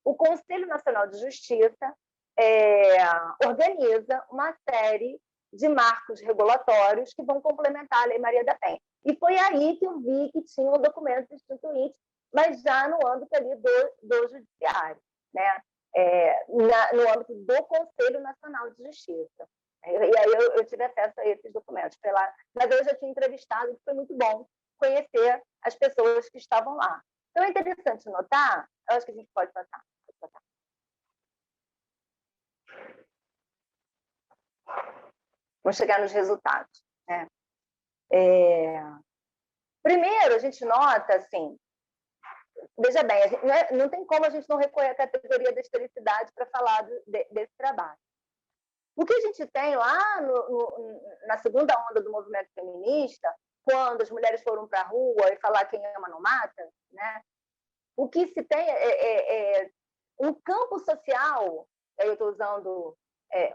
o Conselho Nacional de Justiça organiza uma série de marcos regulatórios que vão complementar a Lei Maria da Penha. E foi aí que eu vi que tinham documentos instituídos, mas já no âmbito ali do judiciário, né? No âmbito do Conselho Nacional de Justiça. E aí eu tive acesso a esses documentos. Mas eu já tinha entrevistado, e foi muito bom conhecer as pessoas que estavam lá. Então, é interessante notar, eu acho que a gente pode passar. Vamos chegar nos resultados, né? Primeiro, a gente nota, assim, veja bem, não tem como a gente não recorrer à categoria da historicidade para falar desse trabalho. O que a gente tem lá na segunda onda do movimento feminista, quando as mulheres foram para a rua e falar quem ama não mata, né? O que se tem é um campo social, eu estou usando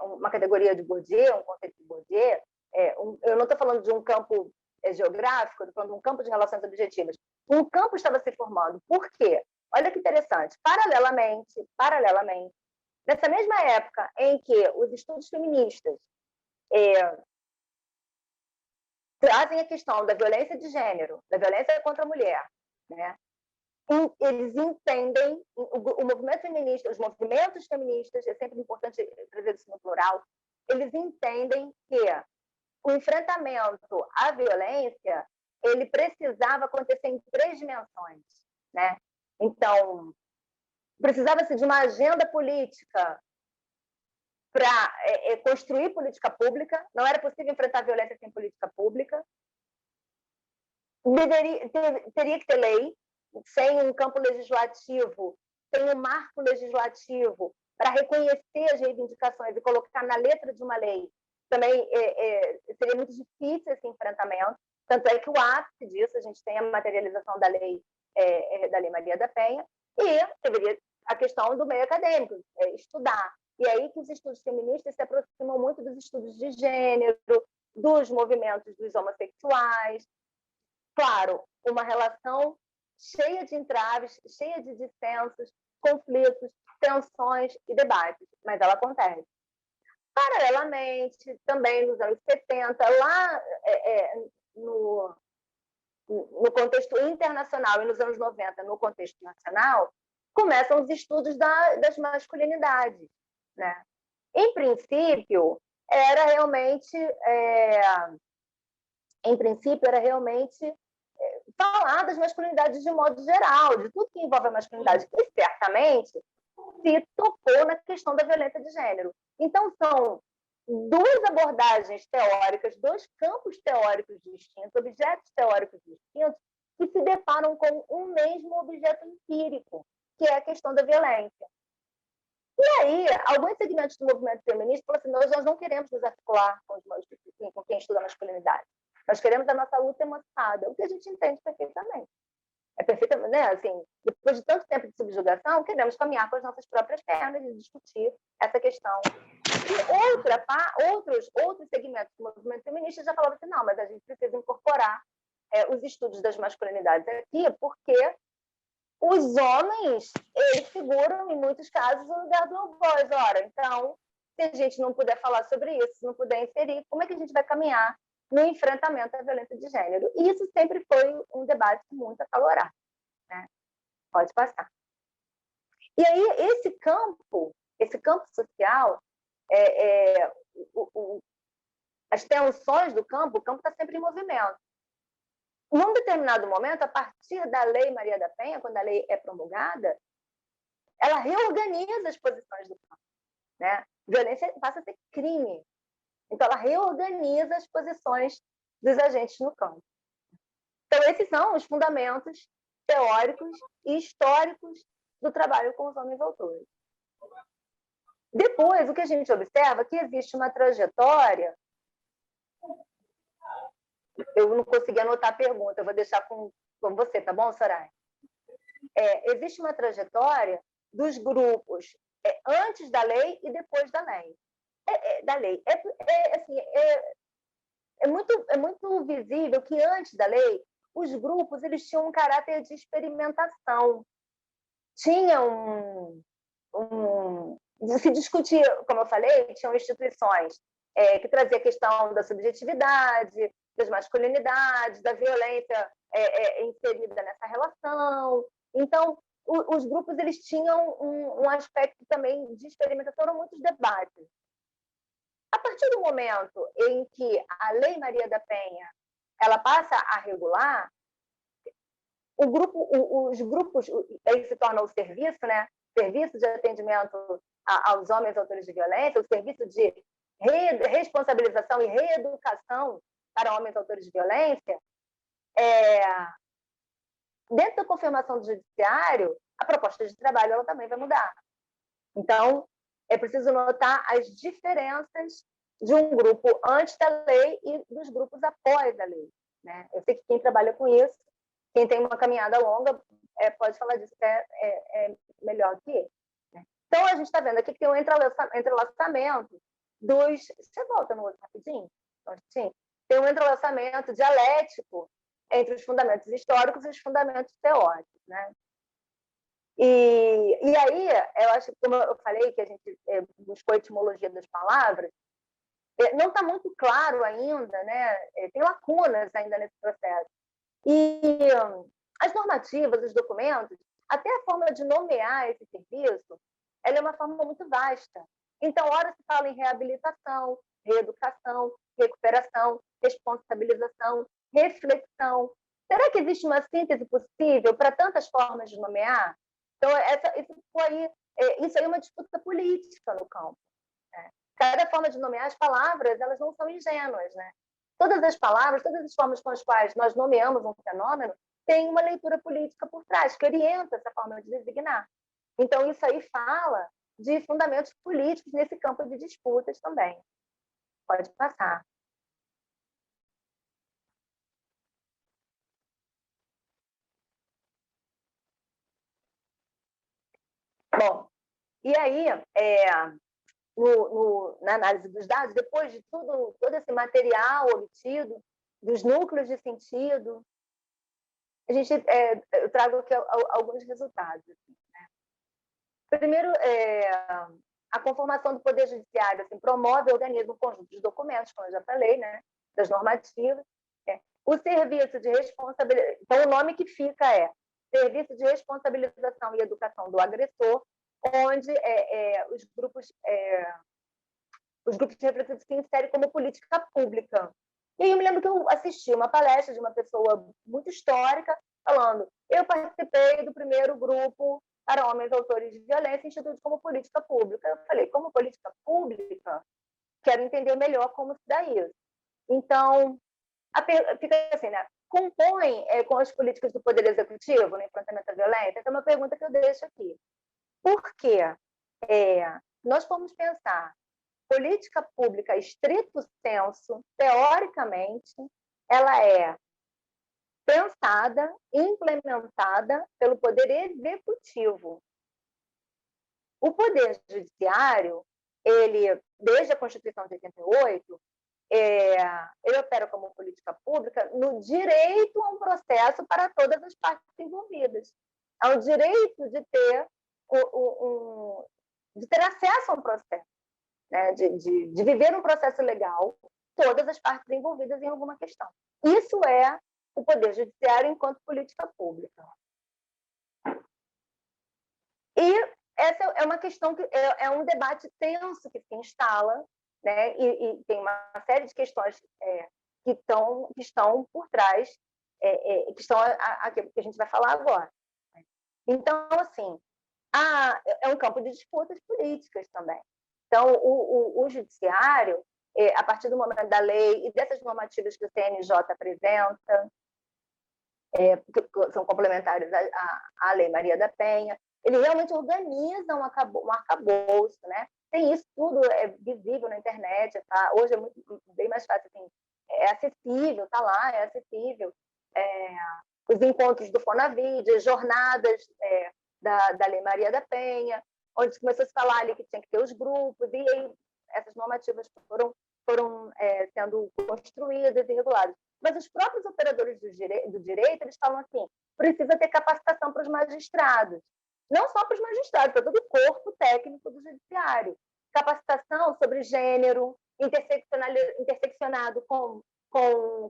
uma categoria de Bourdieu, um conceito de Bourdieu, eu não estou falando de um campo geográfico, estou falando de um campo de relações objetivas. Um campo estava se formando. Por quê? Olha que interessante. Paralelamente, nessa mesma época em que os estudos feministas trazem a questão da violência de gênero, da violência contra a mulher, né? Eles entendem, o movimento feminista, os movimentos feministas, é sempre importante trazer isso no plural, eles entendem que o enfrentamento à violência, ele precisava acontecer em 3 dimensões, né? Então, precisava-se de uma agenda política para construir política pública, não era possível enfrentar a violência sem política pública, teria que ter lei, sem um campo legislativo, sem um marco legislativo para reconhecer as reivindicações e colocar na letra de uma lei, também seria muito difícil esse enfrentamento. Tanto é que o ápice disso, a gente tem a materialização da lei Maria da Penha, e deveria a questão do meio acadêmico, estudar. E aí que os estudos feministas se aproximam muito dos estudos de gênero, dos movimentos dos homossexuais. Claro, uma relação cheia de entraves, cheia de dissensos, conflitos, tensões e debates, mas ela acontece. Paralelamente, também nos anos 70, lá no contexto internacional, e nos anos 90, no contexto nacional, começam os estudos das masculinidades, né? Em princípio, era realmente falar das masculinidades de modo geral, de tudo que envolve a masculinidade, e certamente se tocou na questão da violência de gênero. Então, são 2 abordagens teóricas, 2 campos teóricos distintos, objetos teóricos distintos, que se deparam com um mesmo objeto empírico, que é a questão da violência. E aí, alguns segmentos do movimento feminista falam assim, nós não queremos nos articular com quem estuda a masculinidade. Nós queremos a nossa luta emancipada, o que a gente entende perfeitamente. É perfeitamente, né? Assim, depois de tanto tempo de subjugação, queremos caminhar com as nossas próprias pernas e discutir essa questão. E outros segmentos do movimento feminista já falavam assim, não, mas a gente precisa incorporar os estudos das masculinidades aqui, porque os homens, eles figuram, em muitos casos, no lugar do algoz. Ora, então, se a gente não puder falar sobre isso, se não puder inserir, como é que a gente vai caminhar no enfrentamento à violência de gênero? E isso sempre foi um debate muito acalorado, né? Pode passar. E aí, esse campo esse campo social, as tensões do campo, o campo está sempre em movimento. Num determinado momento, a partir da Lei Maria da Penha, quando a lei é promulgada, ela reorganiza as posições do campo, né? Violência passa a ser crime. Então, ela reorganiza as posições dos agentes no campo. Então, esses são os fundamentos teóricos e históricos do trabalho com os homens autores. Depois, o que a gente observa é que existe uma trajetória. Eu não consegui anotar a pergunta, eu vou deixar com você, tá bom, Soraya? Existe uma trajetória dos grupos antes da lei e depois da lei. É muito visível que antes da lei os grupos eles tinham um caráter de experimentação. Se discutia, como eu falei, tinham instituições que traziam a questão da subjetividade, das masculinidades, da violência inserida nessa relação. Então, os grupos eles tinham um aspecto também de experimentação, eram muitos debates. A partir do momento em que a Lei Maria da Penha ela passa a regular, os grupos eles se tornam o serviço, né? Serviço de atendimento aos homens autores de violência, o serviço de responsabilização e reeducação para homens autores de violência. Dentro da confirmação do judiciário, a proposta de trabalho ela também vai mudar. Então, é preciso notar as diferenças de um grupo antes da lei e dos grupos após a lei, né? Eu sei que quem trabalha com isso, quem tem uma caminhada longa, pode falar disso melhor que eu. Né? Então, a gente está vendo aqui que tem um entrelaçamento dos... Você volta no outro rapidinho? Tem um entrelaçamento dialético entre os fundamentos históricos e os fundamentos teóricos, né? E aí, eu acho que, como eu falei, que a gente buscou a etimologia das palavras, não está muito claro ainda, né? Tem lacunas ainda nesse processo. E as normativas, os documentos, até a forma de nomear esse serviço, ela é uma forma muito vasta. Então, ora se fala em reabilitação, reeducação, recuperação, responsabilização, reflexão. Será que existe uma síntese possível para tantas formas de nomear? Então, isso aí é uma disputa política no campo. Né? Cada forma de nomear as palavras, elas não são ingênuas. Né? Todas as palavras, todas as formas com as quais nós nomeamos um fenômeno, tem uma leitura política por trás, que orienta essa forma de designar. Então, isso aí fala de fundamentos políticos nesse campo de disputas também. Pode passar. Bom, e aí, na análise dos dados, depois de todo esse material obtido, dos núcleos de sentido, eu trago aqui alguns resultados. Né? Primeiro, a conformação do Poder Judiciário promove e organiza um conjunto de documentos, como eu já falei, né? Das normativas. O serviço de responsabilidade... Então, o nome que fica é Serviço de Responsabilização e Educação do Agressor, onde os grupos refletidos se inserem como política pública. E aí eu me lembro que eu assisti uma palestra de uma pessoa muito histórica, falando: eu participei do primeiro grupo para homens autores de violência instituído como política pública. Eu falei, como política pública? Quero entender melhor como se dá isso. Então, fica assim, né? Compõe com as políticas do Poder Executivo no enfrentamento à violência? Essa é uma pergunta que eu deixo aqui. Por quê? Nós vamos pensar política pública estrito sensu, teoricamente, ela é pensada, implementada pelo Poder Executivo. O Poder Judiciário, desde a Constituição de 88, ele opera como política pública no direito a um processo para todas as partes envolvidas. É o direito de ter acesso a um processo, né? de viver um processo legal, todas as partes envolvidas em alguma questão. Isso é o Poder Judiciário enquanto política pública. E essa é uma questão que é um debate tenso que se instala, né? E tem uma série de questões que estão por trás, que estão aquilo que a gente vai falar agora. Então, assim, é um campo de disputas políticas também. Então, o judiciário, a partir do momento da lei e dessas normativas que o CNJ apresenta, que são complementares à Lei Maria da Penha, ele realmente organiza um arcabouço, né? Tem isso tudo, visível na internet, tá? Hoje é bem mais fácil, assim, é acessível, está lá, é acessível. Os encontros do Fonavide, jornadas da Lei Maria da Penha, onde começou a se falar ali que tinha que ter os grupos, e aí essas normativas foram sendo construídas e reguladas. Mas os próprios operadores do direito, eles falam assim, precisa ter capacitação para os magistrados. Não só para os magistrados, para todo o corpo técnico do judiciário. Capacitação sobre gênero, interseccionado com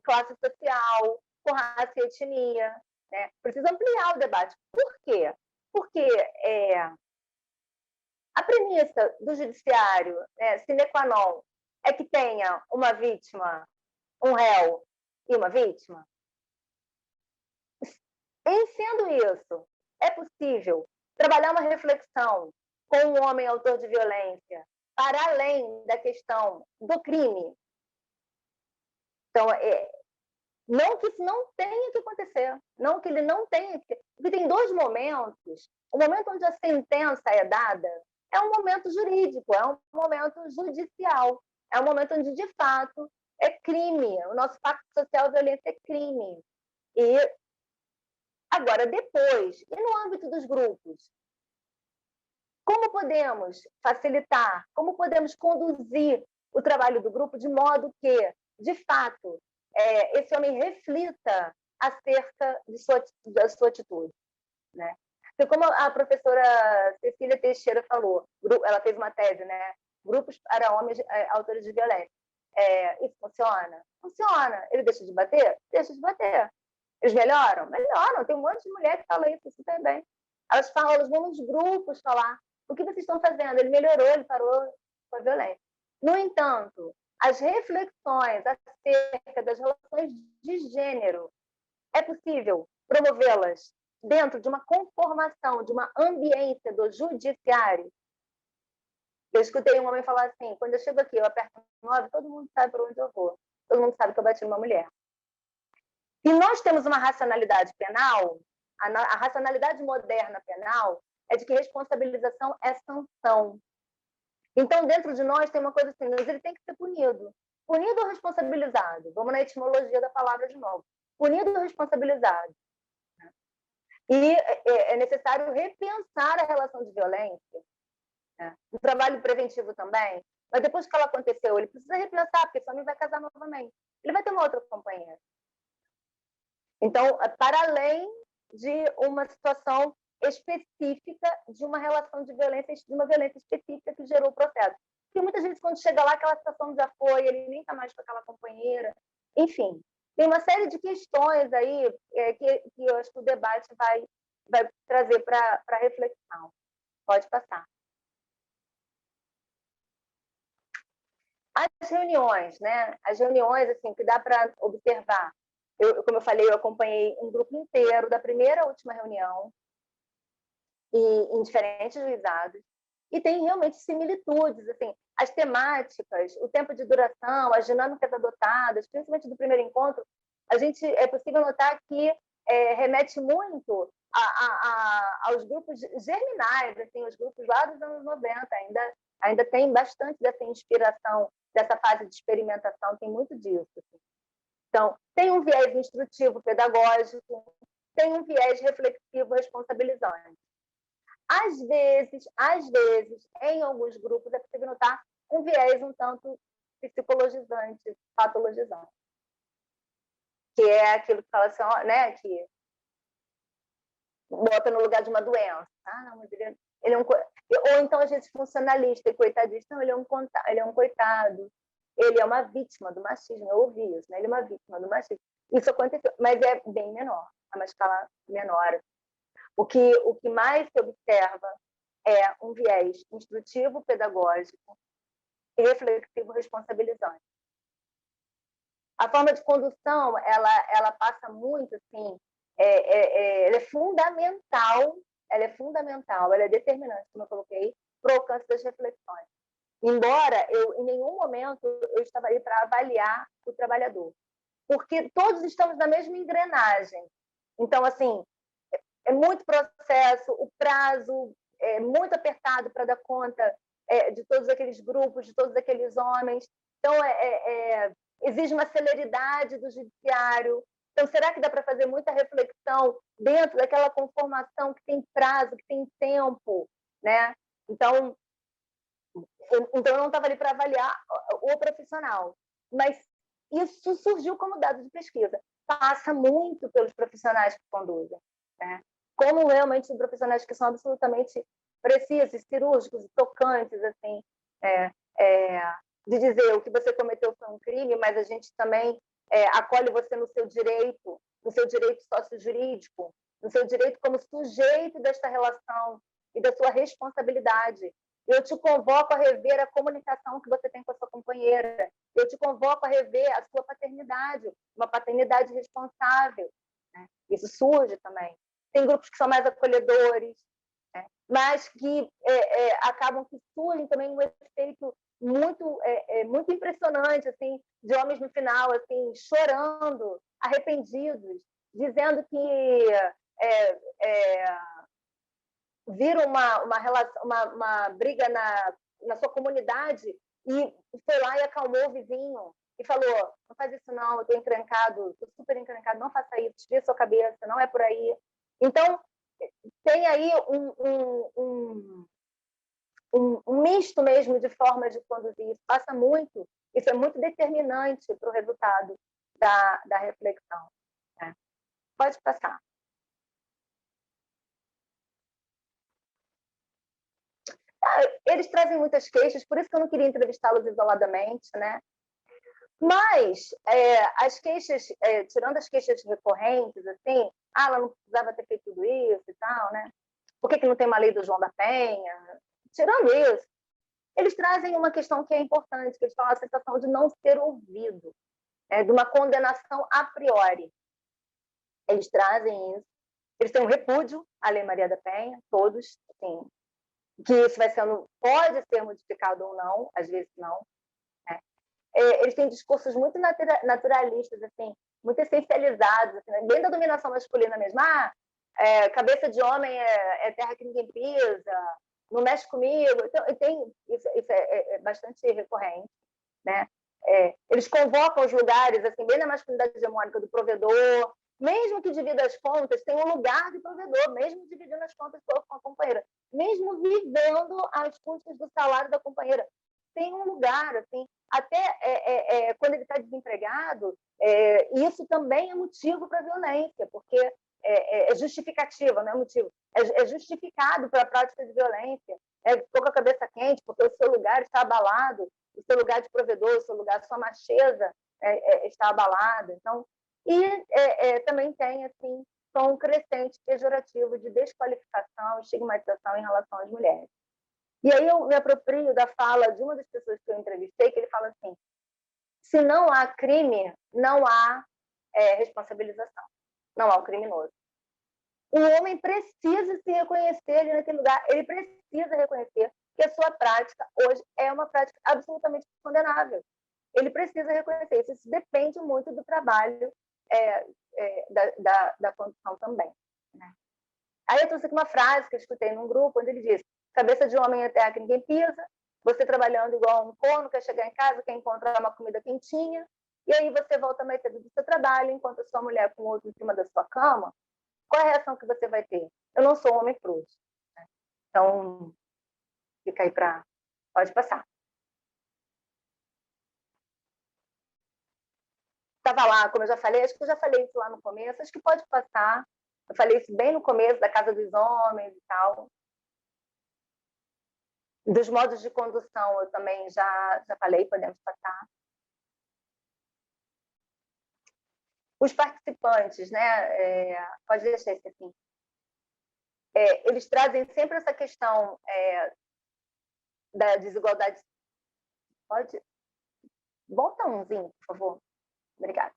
classe social, com raça e etnia. Né? Precisa ampliar o debate. Por quê? Porque a premissa do judiciário, sine qua non, é que tenha uma vítima, um réu e uma vítima. Em sendo isso, é possível trabalhar uma reflexão com um homem autor de violência para além da questão do crime. Então, não que isso não tenha que acontecer, não que ele não tenha que... Porque tem dois momentos. O momento onde a sentença é dada é um momento jurídico, é um momento judicial, é um momento onde, de fato, é crime. O nosso Pacto Social de Violência é crime. E agora, depois, e no âmbito dos grupos? Como podemos facilitar, como podemos conduzir o trabalho do grupo de modo que, de fato, esse homem reflita acerca da sua atitude? Né? Porque, como a professora Cecília Teixeira falou, ela fez uma tese, né? Grupos para homens autores de violência. Isso funciona? Funciona. Ele deixa de bater? Deixa de bater. Eles melhoram? Melhoram. Tem um monte de mulher que fala isso super bem. Elas vão nos grupos falar. O que vocês estão fazendo? Ele melhorou, ele parou com a violência. No entanto, as reflexões acerca das relações de gênero, é possível promovê-las dentro de uma conformação, de uma ambiência do judiciário? Eu escutei um homem falar assim, quando eu chego aqui, eu aperto 9, todo mundo sabe para onde eu vou. Todo mundo sabe que eu bati numa mulher. E nós temos uma racionalidade penal, a racionalidade moderna penal é de que responsabilização é sanção. Então, dentro de nós tem uma coisa assim, mas ele tem que ser punido. Punido ou responsabilizado? Vamos na etimologia da palavra de novo. Punido ou responsabilizado? E é necessário repensar a relação de violência. O trabalho preventivo também. Mas depois que ela aconteceu, ele precisa repensar, porque esse homem vai casar novamente. Ele vai ter uma outra companheira. Então, para além de uma situação específica de uma relação de violência, de uma violência específica que gerou o processo. Porque muitas vezes, quando chega lá, aquela situação já foi, ele nem está mais com aquela companheira. Enfim, tem uma série de questões aí que eu acho que o debate vai trazer para reflexão. Pode passar. As reuniões, né? As reuniões, assim, que dá para observar. Como eu falei, eu acompanhei um grupo inteiro da primeira à última reunião, em diferentes juizados, e tem realmente similitudes, assim, as temáticas, o tempo de duração, as dinâmicas adotadas, principalmente do primeiro encontro, é possível notar que remete muito aos grupos germinais, assim, os grupos lá dos anos 90, ainda tem bastante dessa inspiração, dessa fase de experimentação, tem muito disso. Assim. Então, tem um viés instrutivo pedagógico, tem um viés reflexivo responsabilizante. Às vezes, em alguns grupos, é possível notar um viés um tanto psicologizante, patologizante. Que é aquilo que fala assim, né, que bota no lugar de uma doença. Ah, mas ele é um... Ou então, às vezes, funcionalista e coitadista. Não, ele é um coitado. Ele é uma vítima do machismo. Eu ouvi isso, né? Ele é uma vítima do machismo. Isso aconteceu, mas é bem menor. É uma escala menor. O que mais se observa é um viés instrutivo, pedagógico e reflexivo responsabilizante. A forma de condução, ela passa muito, assim, ela é fundamental, ela é determinante, como eu coloquei, para o alcance das reflexões. Embora em nenhum momento eu estava ali para avaliar o trabalhador, porque todos estamos na mesma engrenagem. Então, assim, é muito processo, o prazo é muito apertado para dar conta de todos aqueles grupos, de todos aqueles homens. Então, exige uma celeridade do judiciário. Então, será que dá para fazer muita reflexão dentro daquela conformação que tem prazo, que tem tempo, né? Então eu não estava ali para avaliar o profissional, mas isso surgiu como dado de pesquisa. Passa muito pelos profissionais que conduzem, né? Como realmente os profissionais que são absolutamente precisos, cirúrgicos, tocantes, assim, de dizer o que você cometeu foi um crime, mas a gente também acolhe você no seu direito sócio-jurídico, no seu direito como sujeito desta relação e da sua responsabilidade. Eu te convoco a rever a comunicação que você tem com a sua companheira. Eu te convoco a rever a sua paternidade, uma paternidade responsável, né? Isso surge também. Tem grupos que são mais acolhedores, né? Mas que acabam que surgem também um efeito muito impressionante, assim, de homens no final, assim, chorando, arrependidos, dizendo que viram uma briga na sua comunidade e foi lá e acalmou o vizinho e falou: não faz isso não, eu estou encrencado, estou super encrencado, não faça isso, tire a sua cabeça, não é por aí. Então, tem aí um misto mesmo de formas de conduzir. Isso passa muito, isso é muito determinante para o resultado da reflexão, né? Pode passar. Eles trazem muitas queixas, por isso que eu não queria entrevistá-los isoladamente, né? Mas as queixas, tirando as queixas recorrentes, assim, ela não precisava ter feito tudo isso e tal, né? Por que não tem uma lei do João da Penha? Tirando isso, eles trazem uma questão que é importante, que eles falam a sensação de não ser ouvido, de uma condenação a priori. Eles trazem isso. Eles têm um repúdio à Lei Maria da Penha, todos, assim, que isso pode ser modificado ou não, às vezes não. Né? Eles têm discursos muito naturalistas, assim, muito essencializados, assim, né? Bem da dominação masculina mesmo. Cabeça de homem é terra que ninguém pisa, não mexe comigo. Então, isso é bastante recorrente. Né? Eles convocam os lugares, assim, bem na masculinidade hegemônica do provedor, mesmo que divida as contas, tem um lugar de provedor, mesmo dividindo as contas com a companheira, mesmo vivendo às custas do salário da companheira. Tem um lugar, assim, até quando ele está desempregado, isso também é motivo para violência, porque é justificativa, não é motivo, é justificado para a prática de violência. Ficou com a cabeça quente, porque o seu lugar está abalado, o seu lugar de provedor, o seu lugar, a sua macheza está abalada. Então, também tem assim tom crescente pejorativo de desqualificação, estigmatização em relação às mulheres. E aí eu me aproprio da fala de uma das pessoas que eu entrevistei, que ele fala assim: se não há crime, não há responsabilização, não há o criminoso. O homem precisa se reconhecer ali naquele lugar, ele precisa reconhecer que a sua prática hoje é uma prática absolutamente condenável. Ele precisa reconhecer isso. Isso depende muito do trabalho da condução também. Né? Aí eu trouxe aqui uma frase que eu escutei num grupo, onde ele diz: cabeça de homem é terra que ninguém pisa, você trabalhando igual um corno, quer chegar em casa, quer encontrar uma comida quentinha, e aí você volta mais cedo do seu trabalho, enquanto a sua mulher com o outro em cima da sua cama, qual é a reação que você vai ter? Eu não sou um homem frouxo. Né? Então, fica aí para... Pode passar. Estava lá, como eu já falei, acho que eu já falei isso lá no começo, acho que pode passar. Eu falei isso bem no começo, da Casa dos Homens e tal. Dos modos de condução, eu também já falei, podemos passar. Os participantes, né? Pode deixar esse aqui. eles trazem sempre essa questão da desigualdade. Pode? Volta umzinho, por favor. Obrigada.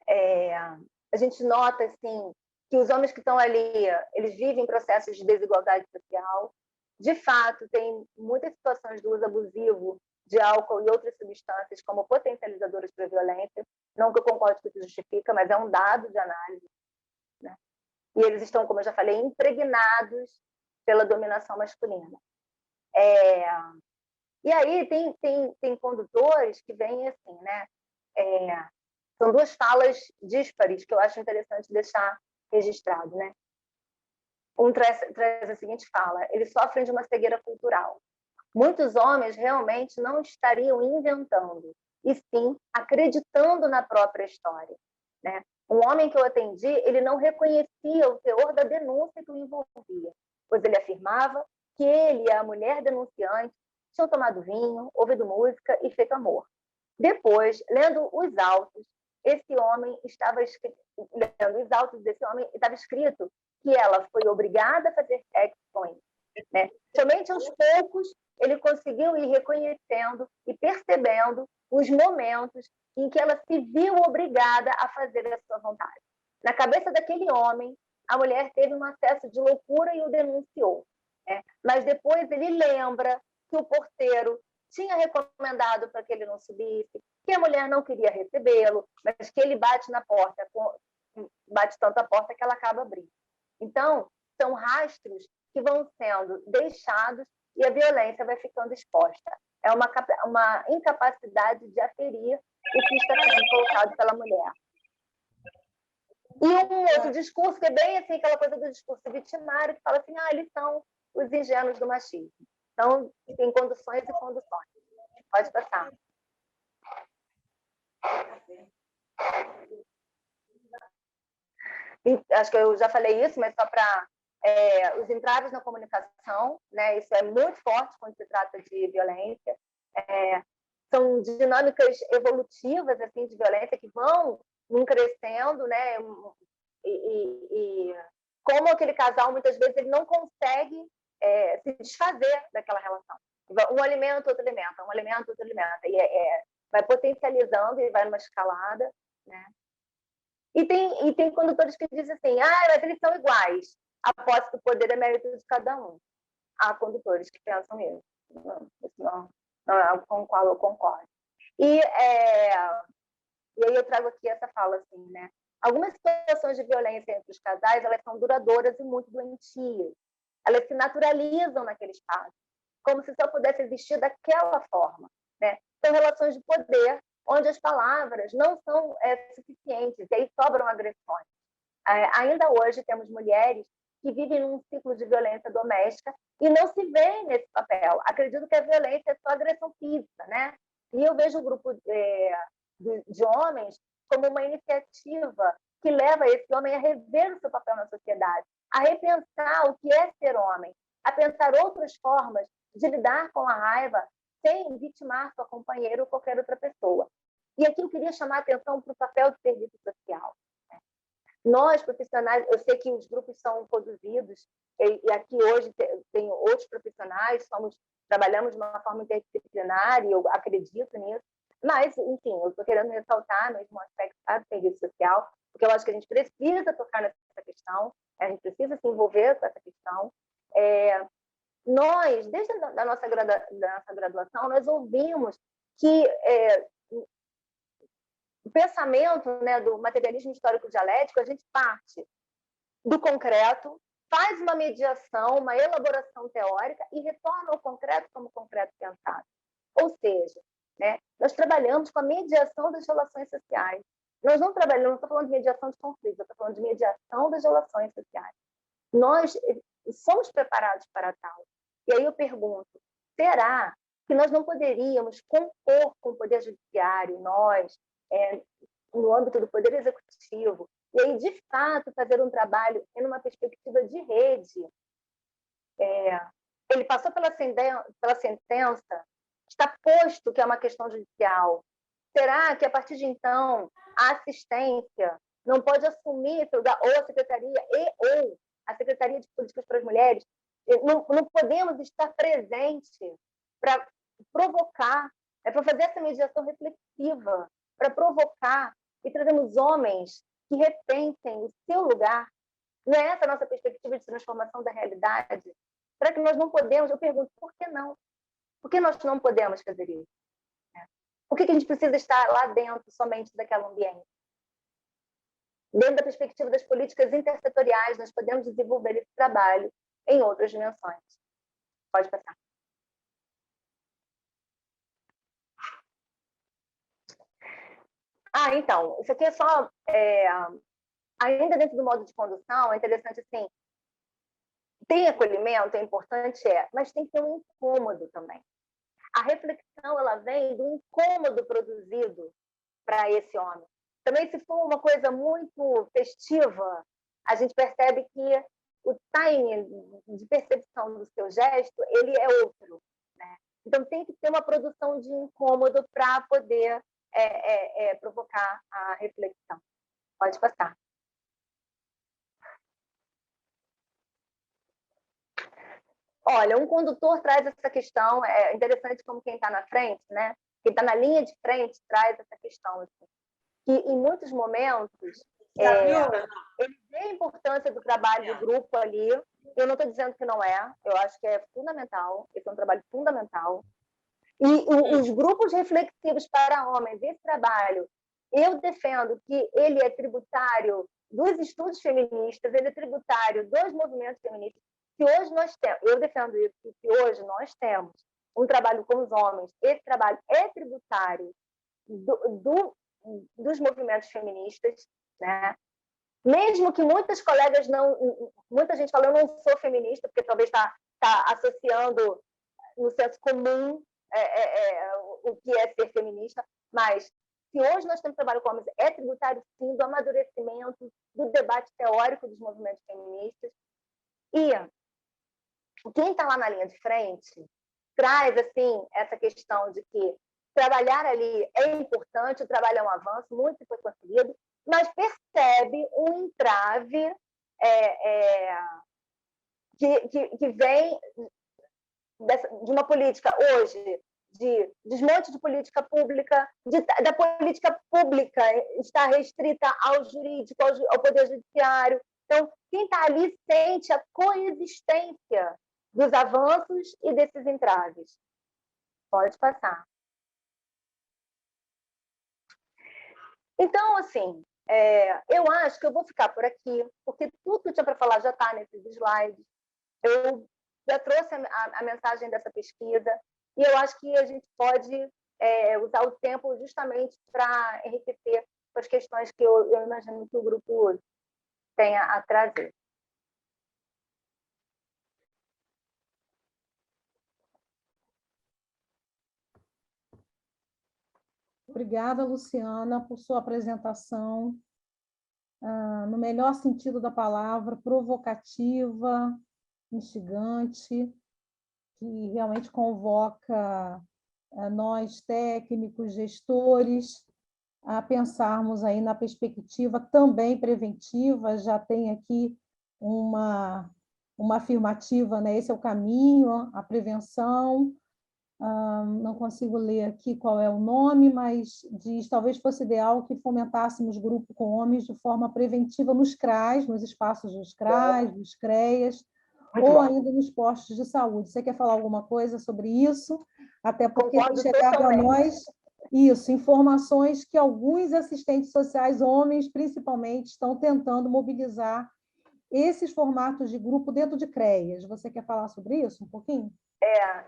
A gente nota, assim, que os homens que estão ali, eles vivem processos de desigualdade social. De fato, tem muitas situações de uso abusivo de álcool e outras substâncias como potencializadoras para a violência. Não que eu concorde que isso justifica, mas é um dado de análise, né? E eles estão, como eu já falei, impregnados pela dominação masculina. E aí tem condutores que vêm assim, né? São duas falas díspares que eu acho interessante deixar registrado, né? Um traz a seguinte fala: eles sofrem de uma cegueira cultural. Muitos homens realmente não estariam inventando, e sim acreditando na própria história, né? Um homem que eu atendi, ele não reconhecia o teor da denúncia que o envolvia, pois ele afirmava que ele e a mulher denunciante tinham tomado vinho, ouvido música e feito amor. Depois, lendo os autos, lendo os autos desse homem, estava escrito que ela foi obrigada a fazer sexo com ele, né? Somente aos poucos ele conseguiu ir reconhecendo e percebendo os momentos em que ela se viu obrigada a fazer a sua vontade. Na cabeça daquele homem, a mulher teve um acesso de loucura e o denunciou, né? Mas depois ele lembra que o porteiro tinha recomendado para que ele não subisse, que a mulher não queria recebê-lo, mas que ele bate na porta, bate tanto a porta que ela acaba abrindo. Então, são rastros que vão sendo deixados e a violência vai ficando exposta. É uma incapacidade de aferir o que está sendo colocado pela mulher. E um outro discurso, que é bem assim, aquela coisa do discurso vitimário, que fala assim, eles são os ingênuos do machismo. Então, tem conduções e conduções. Pode passar. Acho que eu já falei isso, mas só para... os entraves na comunicação, né? Isso é muito forte quando se trata de violência. São dinâmicas evolutivas assim, de violência que vão crescendo, né? E como aquele casal, muitas vezes, ele não consegue se desfazer daquela relação. Um alimenta, outro alimenta, um alimenta, outro alimenta. E vai potencializando e vai numa escalada, né? E tem condutores que dizem assim, mas eles são iguais. A posse do poder é mérito de cada um. Há condutores que pensam isso. Não é com o qual eu concordo. E aí eu trago aqui essa fala assim, né? Algumas situações de violência entre os casais, elas são duradouras e muito doentias. Elas se naturalizam naquele espaço, como se só pudesse existir daquela forma, né? São relações de poder, onde as palavras não são suficientes, e aí sobram agressões. Ainda hoje temos mulheres que vivem num ciclo de violência doméstica e não se veem nesse papel. Acredito que a violência é só agressão física, né? E eu vejo um grupo de homens como uma iniciativa que leva esse homem a rever o seu papel na sociedade, a repensar o que é ser homem, a pensar outras formas de lidar com a raiva sem vitimar sua companheira ou qualquer outra pessoa. E aqui eu queria chamar a atenção para o papel do serviço social. Nós, profissionais, eu sei que os grupos são conduzidos, e aqui hoje tem outros profissionais, trabalhamos de uma forma interdisciplinar, e eu acredito nisso, mas, enfim, eu estou querendo ressaltar mesmo o aspecto do serviço social, porque eu acho que a gente precisa tocar nessa questão, a gente precisa se envolver com essa questão. Nós, desde a nossa graduação, nós ouvimos que o pensamento, né, do materialismo histórico dialético, a gente parte do concreto, faz uma mediação, uma elaboração teórica e retorna ao concreto como concreto pensado. Ou seja, né, nós trabalhamos com a mediação das relações sociais. Nós não trabalhamos, não estou falando de mediação de conflitos, eu estou falando de mediação das relações sociais. Nós somos preparados para tal. E aí eu pergunto, será que nós não poderíamos compor com o Poder Judiciário, nós, no âmbito do Poder Executivo, e aí, de fato, fazer um trabalho em uma perspectiva de rede? Ele passou pela sentença, está posto que é uma questão judicial. Será que, a partir de então, a assistência não pode assumir esse lugar, ou a Secretaria Secretaria de Políticas para as Mulheres, não podemos estar presente para provocar, para fazer essa mediação reflexiva, para provocar e trazermos homens que repensem o seu lugar. Não é essa a nossa perspectiva de transformação da realidade? Será que nós não podemos? Eu pergunto, por que não? Por que nós não podemos fazer isso? Por que a gente precisa estar lá dentro somente daquele ambiente? Dentro da perspectiva das políticas intersetoriais, nós podemos desenvolver esse trabalho em outras dimensões. Pode passar. Então, isso aqui é só... ainda dentro do modo de condução, é interessante assim, tem acolhimento, é importante, mas tem que ter um incômodo também. A reflexão, ela vem do incômodo produzido para esse homem. Também, se for uma coisa muito festiva, a gente percebe que o timing de percepção do seu gesto, ele é outro, né? Então, tem que ter uma produção de incômodo para poder provocar a reflexão. Pode passar. Olha, um condutor traz essa questão, é interessante como quem está na frente, né? Quem está na linha de frente traz essa questão. Assim, que em muitos momentos, ele vê a importância do trabalho do grupo ali. Eu não estou dizendo que não é, eu acho que é fundamental, esse é um trabalho fundamental. E os grupos reflexivos para homens, esse trabalho, eu defendo que ele é tributário dos estudos feministas, ele é tributário dos movimentos feministas, que hoje nós temos, eu defendo isso, que hoje nós temos um trabalho com os homens, esse trabalho é tributário dos movimentos feministas, né? Mesmo que muitas colegas muita gente fala, eu não sou feminista, porque talvez está associando no senso comum o que é ser feminista, mas se hoje nós temos trabalho com homens, é tributário sim do amadurecimento, do debate teórico dos movimentos feministas. E quem está lá na linha de frente traz assim essa questão de que trabalhar ali é importante, o trabalho é um avanço, muito foi conseguido, mas percebe um entrave que vem de uma política hoje de desmonte de política pública, da política pública estar restrita ao jurídico, ao poder judiciário. Então, quem está ali sente a coexistência dos avanços e desses entraves. Pode passar. Então, assim, eu acho que eu vou ficar por aqui, porque tudo que eu tinha para falar já está nesses slides. Eu já trouxe a mensagem dessa pesquisa e eu acho que a gente pode usar o tempo justamente para enriquecer as questões que eu imagino que o grupo tenha a trazer. Obrigada, Luciana, por sua apresentação, no melhor sentido da palavra, provocativa, instigante, que realmente convoca nós, técnicos, gestores, a pensarmos aí na perspectiva também preventiva. Já tem aqui uma afirmativa, né? Esse é o caminho, a prevenção. Não consigo ler aqui qual é o nome, mas diz, talvez fosse ideal que fomentássemos grupo com homens de forma preventiva nos CRAs, nos espaços dos CRAs, dos CREAs, ou ainda nos postos de saúde. Você quer falar alguma coisa sobre isso? Até porque tem chegado a nós informações que alguns assistentes sociais, homens principalmente, estão tentando mobilizar esses formatos de grupo dentro de CREAs. Você quer falar sobre isso um pouquinho?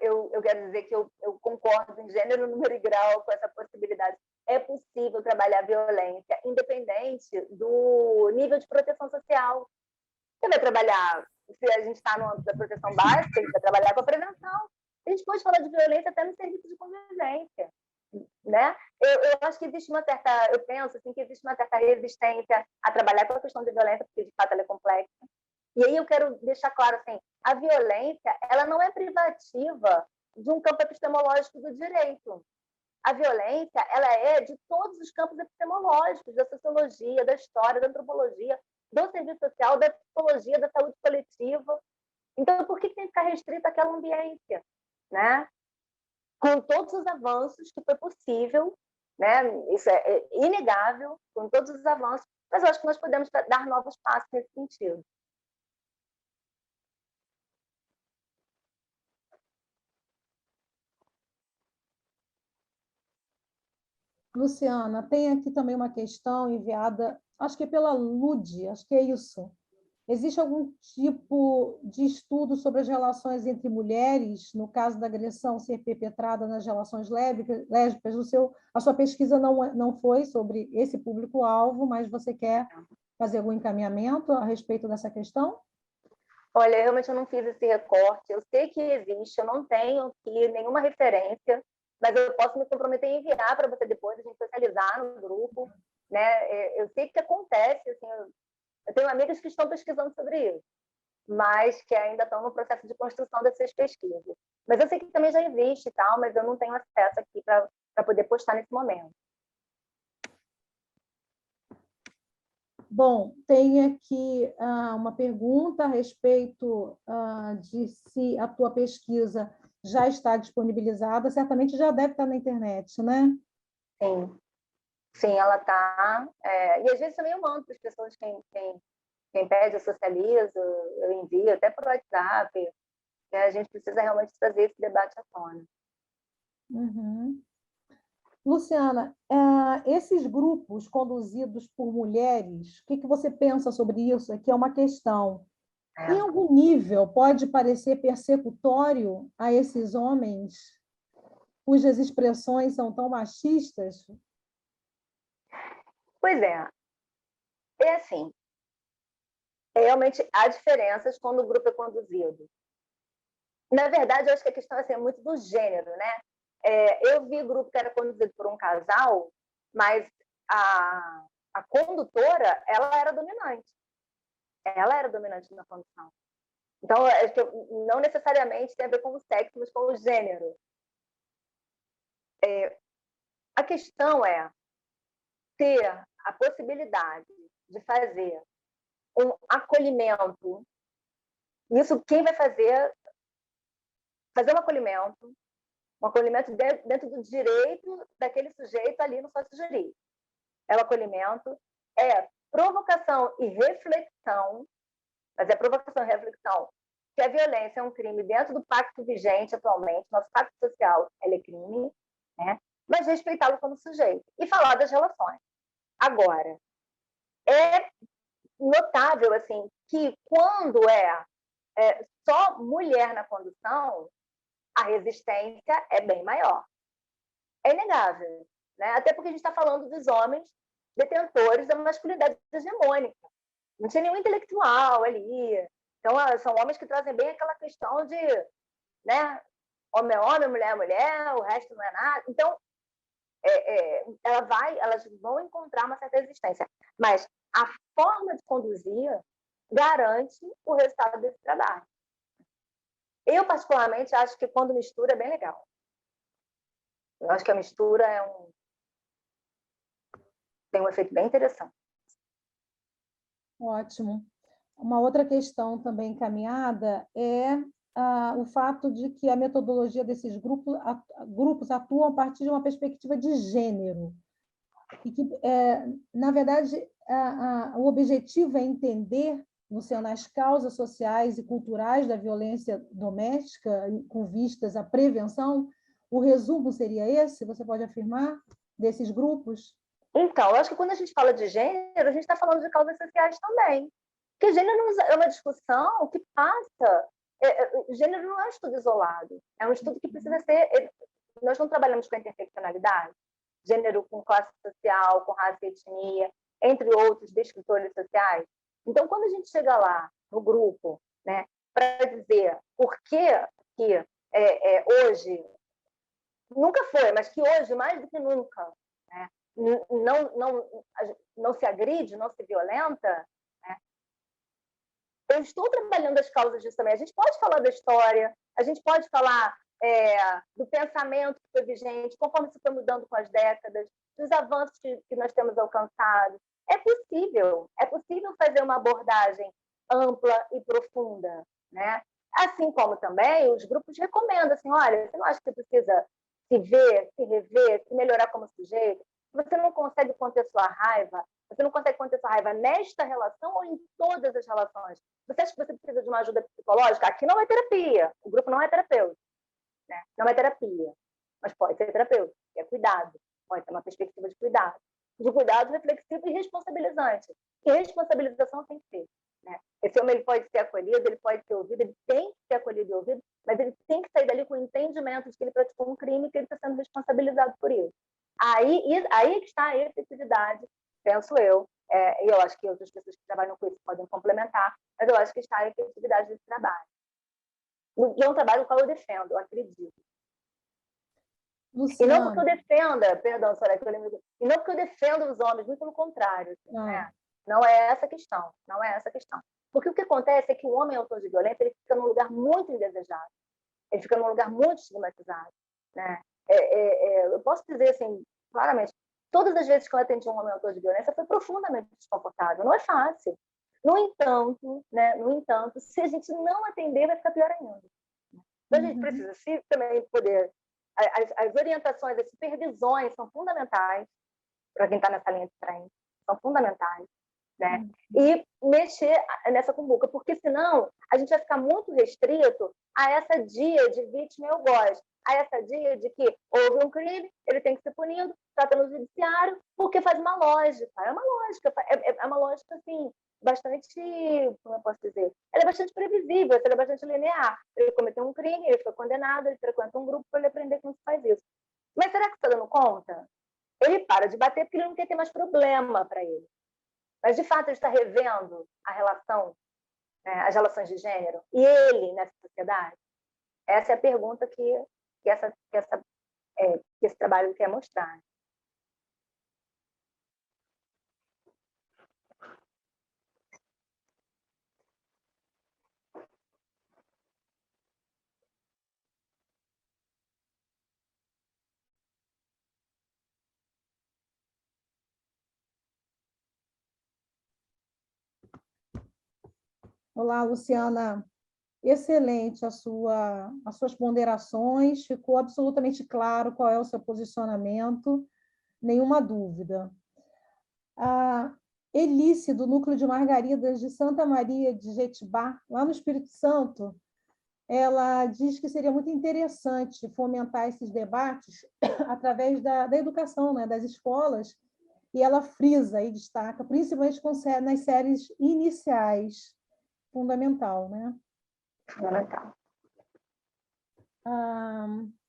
Eu quero dizer que eu concordo em gênero, número e grau com essa possibilidade. É possível trabalhar violência independente do nível de proteção social. Você vai trabalhar, se a gente está no âmbito da proteção básica, a gente vai trabalhar com a prevenção. A gente pode falar de violência até no serviço de convivência, né? Eu acho que existe uma certa, eu penso assim, que existe uma certa resistência a trabalhar com a questão da violência, porque de fato ela é complexa. E aí eu quero deixar claro assim, a violência, ela não é privativa de um campo epistemológico do direito. A violência, ela é de todos os campos epistemológicos, da sociologia, da história, da antropologia. do serviço social, da psicologia, da saúde coletiva. Então, por que tem que ficar restrito àquela ambiência, né? Com todos os avanços que foi possível, né? Isso é inegável, com todos os avanços, mas eu acho que nós podemos dar novos passos nesse sentido. Luciana, tem aqui também uma questão enviada, acho que é pela Lude, acho que é isso. Existe algum tipo de estudo sobre as relações entre mulheres, no caso da agressão ser perpetrada nas relações lésbicas? A sua pesquisa não foi sobre esse público-alvo, mas você quer fazer algum encaminhamento a respeito dessa questão? Olha, realmente eu não fiz esse recorte. Eu sei que existe, eu não tenho aqui nenhuma referência, mas eu posso me comprometer em enviar para você depois, a gente socializar no grupo, né? Eu sei que acontece, assim, eu tenho amigas que estão pesquisando sobre isso, mas que ainda estão no processo de construção dessas pesquisas. Mas eu sei que também já existe e tal, mas eu não tenho acesso aqui para poder postar nesse momento. Bom, tem aqui uma pergunta a respeito de se a tua pesquisa já está disponibilizada. Certamente já deve estar na internet, né? Sim, sim, ela está. E às vezes também eu mando para as pessoas quem pede, eu socializo, eu envio até por WhatsApp. E a gente precisa realmente trazer esse debate à tona. Uhum. Luciana, esses grupos conduzidos por mulheres, o que você pensa sobre isso? Aqui é uma questão. Em algum nível, pode parecer persecutório a esses homens cujas expressões são tão machistas? Pois é assim, realmente há diferenças quando o grupo é conduzido. Na verdade, eu acho que a questão assim, é muito do gênero, né? Eu vi grupo que era conduzido por um casal, mas a condutora, ela era dominante. Ela era dominante na condução. Então, acho que não necessariamente tem a ver com o sexo, mas com o gênero. A questão é ter a possibilidade de fazer um acolhimento. Isso quem vai fazer um acolhimento dentro do direito daquele sujeito ali no sócio jurídico. O acolhimento, provocação e reflexão, mas é provocação e reflexão, que a violência é um crime dentro do pacto vigente atualmente, nosso pacto social é crime, né? Mas respeitá-lo como sujeito e falar das relações. Agora, é notável assim que quando só mulher na condução, a resistência é bem maior. É inegável, né? Até porque a gente está falando dos homens detentores da masculinidade hegemônica. Não tinha nenhum intelectual ali. Então, são homens que trazem bem aquela questão de, né, homem é homem, mulher é mulher, o resto não é nada. Então, elas vão encontrar uma certa resistência. Mas a forma de conduzir garante o resultado desse trabalho. Eu, particularmente, acho que quando mistura é bem legal. Eu acho que a mistura tem um efeito bem interessante. Ótimo. Uma outra questão também encaminhada é o fato de que a metodologia desses grupos atuam a partir de uma perspectiva de gênero. E que, na verdade, o objetivo é entender, Luciana, as causas sociais e culturais da violência doméstica, com vistas à prevenção. O resumo seria esse? Você pode afirmar desses grupos? Então, eu acho que quando a gente fala de gênero, a gente está falando de causas sociais também. Porque gênero é uma discussão que passa. Gênero não é um estudo isolado. É um estudo que precisa ser... Nós não trabalhamos com a interseccionalidade. Gênero com classe social, com raça e etnia, entre outros descritores sociais. Então, quando a gente chega lá, no grupo, né, para dizer por que hoje... Nunca foi, mas que hoje, mais do que nunca, né, não se agride, não se violenta, né? Eu estou trabalhando as causas disso também. A gente pode falar da história, a gente pode falar do pensamento que foi vigente, conforme isso foi mudando com as décadas, dos avanços que nós temos alcançado. É possível fazer uma abordagem ampla e profunda, né? Assim como também os grupos recomendam, assim, olha, você não acha que você precisa se ver, se rever, se melhorar como sujeito? Você não consegue conter sua raiva? Você não consegue conter sua raiva nesta relação ou em todas as relações? Você acha que você precisa de uma ajuda psicológica? Aqui não é terapia, o grupo não é terapêutico, né? Não é terapia, mas pode ser terapêutico, é cuidado, pode ter uma perspectiva de cuidado reflexivo e responsabilizante. E responsabilização tem que ter. Né? Esse homem ele pode ser acolhido, ele pode ser ouvido, ele tem que ser acolhido e ouvido, mas ele tem que sair dali com o entendimento de que ele praticou um crime e que ele está sendo responsabilizado por isso. Aí que está a efetividade, penso eu, e eu acho que outras pessoas que trabalham com isso podem complementar, mas eu acho que está a efetividade desse trabalho. E é um trabalho qual eu defendo, eu acredito. Luciana. E não porque eu defenda, perdão, Soraya, e não porque eu defendo os homens, muito pelo contrário. Assim, né? Não é essa a questão, não é essa a questão. Porque o que acontece é que o homem autor de violência ele fica num lugar muito indesejado, ele fica num lugar muito estigmatizado. Né? Eu posso dizer assim, claramente, todas as vezes que eu atendi um homem autor de violência foi profundamente desconfortável, não é fácil. No entanto, se a gente não atender, vai ficar pior ainda. Então, a gente precisa também poder... As orientações, as supervisões são fundamentais para quem está nessa linha de frente, são fundamentais. Né? E mexer nessa cumbuca, porque senão a gente vai ficar muito restrito a essa dia de vítima e algoz, a essa dia de que houve um crime, ele tem que ser punido, trata no judiciário, porque faz uma lógica, é uma lógica assim, bastante, como eu posso dizer, ela é bastante previsível, ela é bastante linear. Ele cometeu um crime, ele foi condenado, ele frequenta um grupo para ele aprender como se faz isso. Mas será que você está dando conta? Ele para de bater porque ele não quer ter mais problema para ele. Mas, de fato, ele está revendo a relação, as relações de gênero, e ele nessa sociedade? Essa é a pergunta que esse trabalho quer mostrar. Olá, Luciana. Excelente as suas ponderações, ficou absolutamente claro qual é o seu posicionamento, nenhuma dúvida. A Elice, do Núcleo de Margaridas de Santa Maria de Jetibá, lá no Espírito Santo, ela diz que seria muito interessante fomentar esses debates através da educação, né, das escolas, e ela frisa e destaca, principalmente nas séries iniciais, fundamental, né? Fundamental.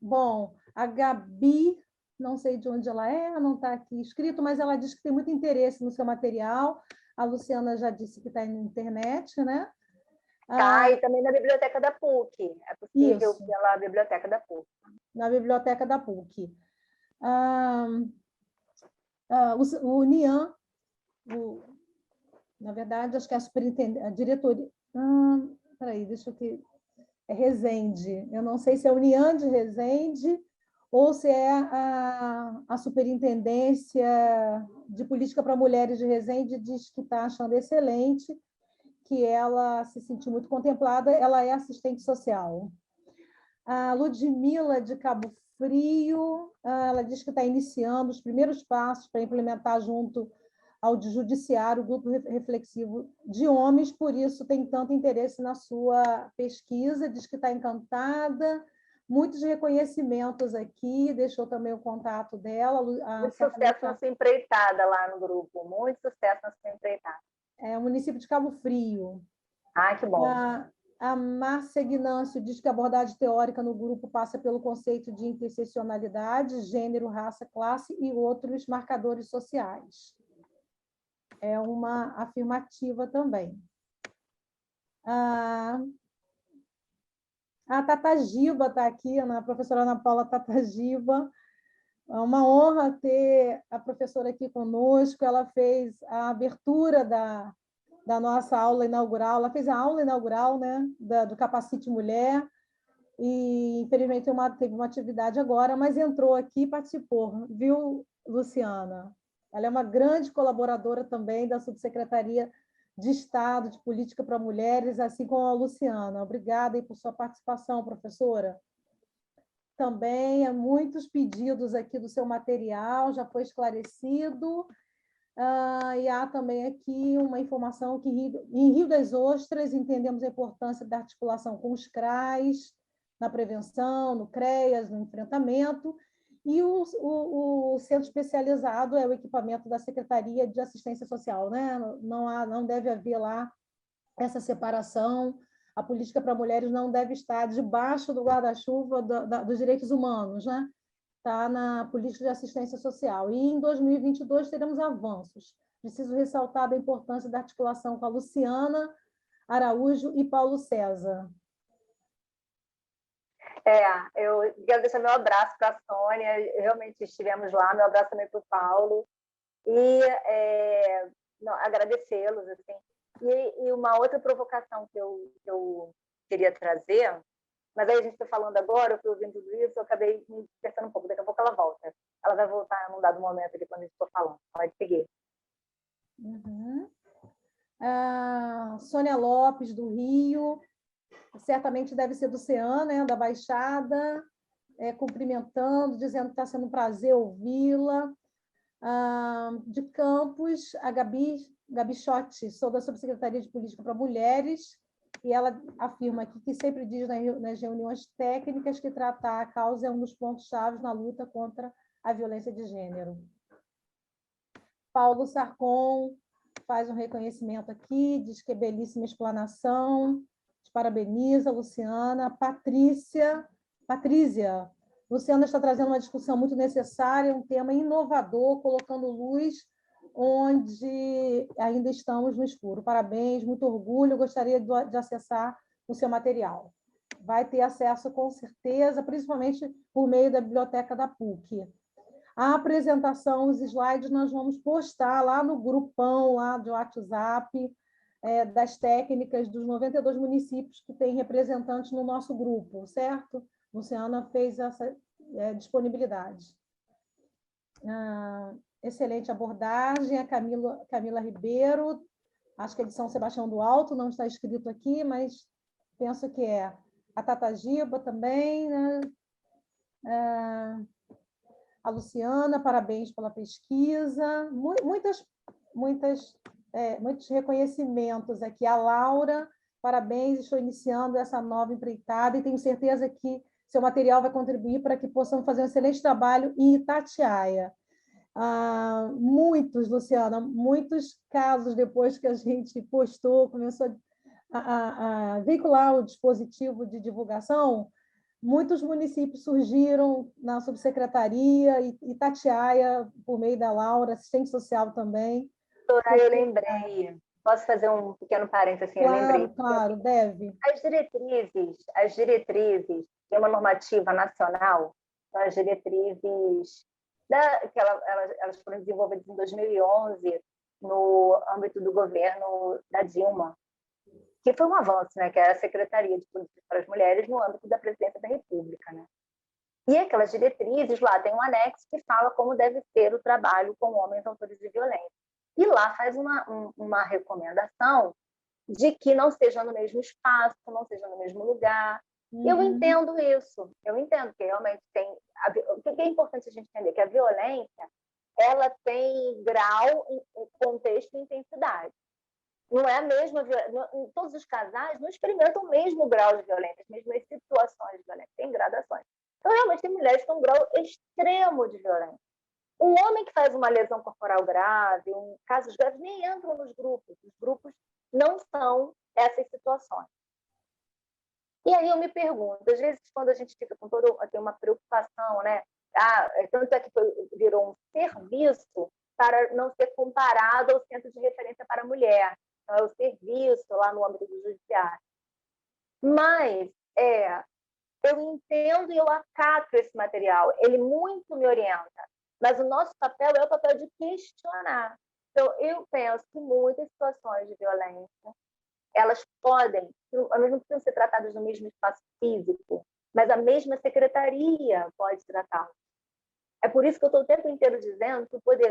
Bom, a Gabi, não sei de onde ela é, não está aqui escrito, mas ela diz que tem muito interesse no seu material. A Luciana já disse que está na internet, né? E também na biblioteca da PUC. É possível pela biblioteca da PUC. Na biblioteca da PUC. O NIAN, na verdade, acho que é a diretoria... Peraí, deixa eu ver. É Resende. Eu não sei se é a União de Resende ou se é a Superintendência de Política para Mulheres de Resende, diz que está achando excelente, que ela se sentiu muito contemplada, ela é assistente social. A Ludmila, de Cabo Frio, ela diz que está iniciando os primeiros passos para implementar junto ao judiciário o grupo reflexivo de homens, por isso tem tanto interesse na sua pesquisa, diz que está encantada, muitos reconhecimentos aqui, deixou também o contato dela. Muito sucesso na sua empreitada lá no grupo, muito sucesso na sua empreitada. É o município de Cabo Frio. Que bom. A Márcia Guinâncio diz que a abordagem teórica no grupo passa pelo conceito de interseccionalidade, gênero, raça, classe e outros marcadores sociais. É uma afirmativa também. A Tata Giba está aqui, a professora Ana Paula Tata Giba. É uma honra ter a professora aqui conosco. Ela fez a abertura da nossa aula inaugural, ela fez a aula inaugural, né, do Capacite Mulher, e infelizmente teve uma atividade agora, mas entrou aqui e participou, viu, Luciana? Ela é uma grande colaboradora também da Subsecretaria de Estado de Política para Mulheres, assim como a Luciana. Obrigada aí por sua participação, professora. Também há muitos pedidos aqui do seu material, já foi esclarecido. E há também aqui uma informação que em Rio das Ostras entendemos a importância da articulação com os CRAs, na prevenção, no CREAS, no enfrentamento, e o centro especializado é o equipamento da Secretaria de Assistência Social, né? Não deve haver lá essa separação. A política para mulheres não deve estar debaixo do guarda-chuva dos direitos humanos, né? Está na política de assistência social. E em 2022 teremos avanços. Preciso ressaltar a importância da articulação com a Luciana Araújo e Paulo César. Eu quero deixar meu abraço para a Sônia, realmente estivemos lá, meu abraço também para o Paulo, e agradecê-los. Assim. E uma outra provocação que eu queria trazer, mas aí a gente está falando agora, eu fui ouvindo tudo isso, eu acabei me dispersando um pouco, daqui a pouco ela volta. Ela vai voltar num dado momento ali, quando a gente for falando. Pode seguir. Sônia Lopes, do Rio, certamente deve ser do CEAN, né, da Baixada, cumprimentando, dizendo que está sendo um prazer ouvi-la. De Campos, a Gabi Schotti, sou da Subsecretaria de Política para Mulheres, e ela afirma aqui que sempre diz nas reuniões técnicas que tratar a causa é um dos pontos-chave na luta contra a violência de gênero. Paulo Sarcon faz um reconhecimento aqui, diz que é belíssima explanação, te parabeniza, Luciana. Patrícia, Luciana está trazendo uma discussão muito necessária, um tema inovador, colocando luz onde ainda estamos no escuro. Parabéns, muito orgulho, gostaria de acessar o seu material. Vai ter acesso, com certeza, principalmente por meio da biblioteca da PUC. A apresentação, os slides, nós vamos postar lá no grupão lá de WhatsApp, das técnicas dos 92 municípios que têm representantes no nosso grupo, certo? Luciana fez essa disponibilidade. Excelente abordagem. A Camila Ribeiro, acho que é de São Sebastião do Alto, não está escrito aqui, mas penso que é. A Tata Giba também, né? A Luciana, parabéns pela pesquisa. Muitos reconhecimentos aqui. A Laura, parabéns, estou iniciando essa nova empreitada e tenho certeza que seu material vai contribuir para que possamos fazer um excelente trabalho em Itatiaia. Luciana, muitos casos depois que a gente postou, começou a veicular o dispositivo de divulgação, muitos municípios surgiram na subsecretaria, Itatiaia, por meio da Laura, assistente social também. Eu lembrei, posso fazer um pequeno parênteses? Assim, claro, eu lembrei. Claro, deve. As diretrizes, tem uma normativa nacional, são as diretrizes que elas foram desenvolvidas em 2011 no âmbito do governo da Dilma, que foi um avanço, né? Que é a Secretaria de Política para as Mulheres no âmbito da Presidência da República, né? E aquelas diretrizes, lá tem um anexo que fala como deve ser o trabalho com homens autores de violência. E lá faz uma recomendação de que não seja no mesmo espaço, não seja no mesmo lugar. Eu entendo isso. Eu entendo que realmente tem... O que é importante a gente entender? Que a violência, ela tem grau, contexto e intensidade. Não é a mesma... Em todos os casais não experimentam o mesmo grau de violência, as mesmas situações de violência. Tem gradações. Então, realmente, tem mulheres que têm um grau extremo de violência. Um homem que faz uma lesão corporal grave, casos graves, nem entram nos grupos. Os grupos não são essas situações. E aí eu me pergunto, às vezes, quando a gente fica com tem uma preocupação, né? Tanto é que virou um serviço para não ser comparado ao centro de referência para a mulher. Então, é o serviço lá no âmbito do judiciário. Mas eu entendo e eu acato esse material. Ele muito me orienta. Mas o nosso papel é o papel de questionar. Então, eu penso que muitas situações de violência, elas podem, ao mesmo tempo, ser tratadas no mesmo espaço físico, mas a mesma secretaria pode tratá-las. É por isso que eu estou o tempo inteiro dizendo que o Poder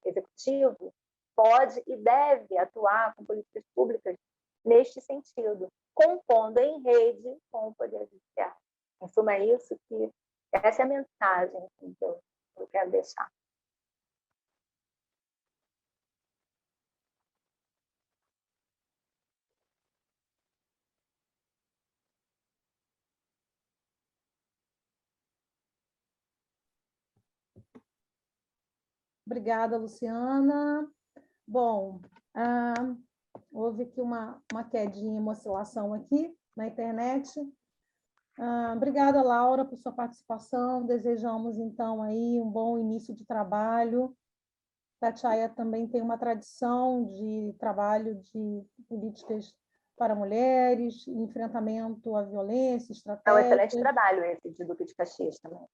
Executivo pode e deve atuar com políticas públicas neste sentido, compondo em rede com o Poder Judiciário. Em suma, é isso que... Essa é a mensagem que eu quero deixar. Obrigada, Luciana. Bom, houve aqui uma quedinha, uma oscilação aqui na internet. Obrigada, Laura, por sua participação. Desejamos, então, aí um bom início de trabalho. Tatiaia também tem uma tradição de trabalho de políticas para mulheres, enfrentamento à violência, É um excelente estratégias. trabalho esse de Duque de Caxias também.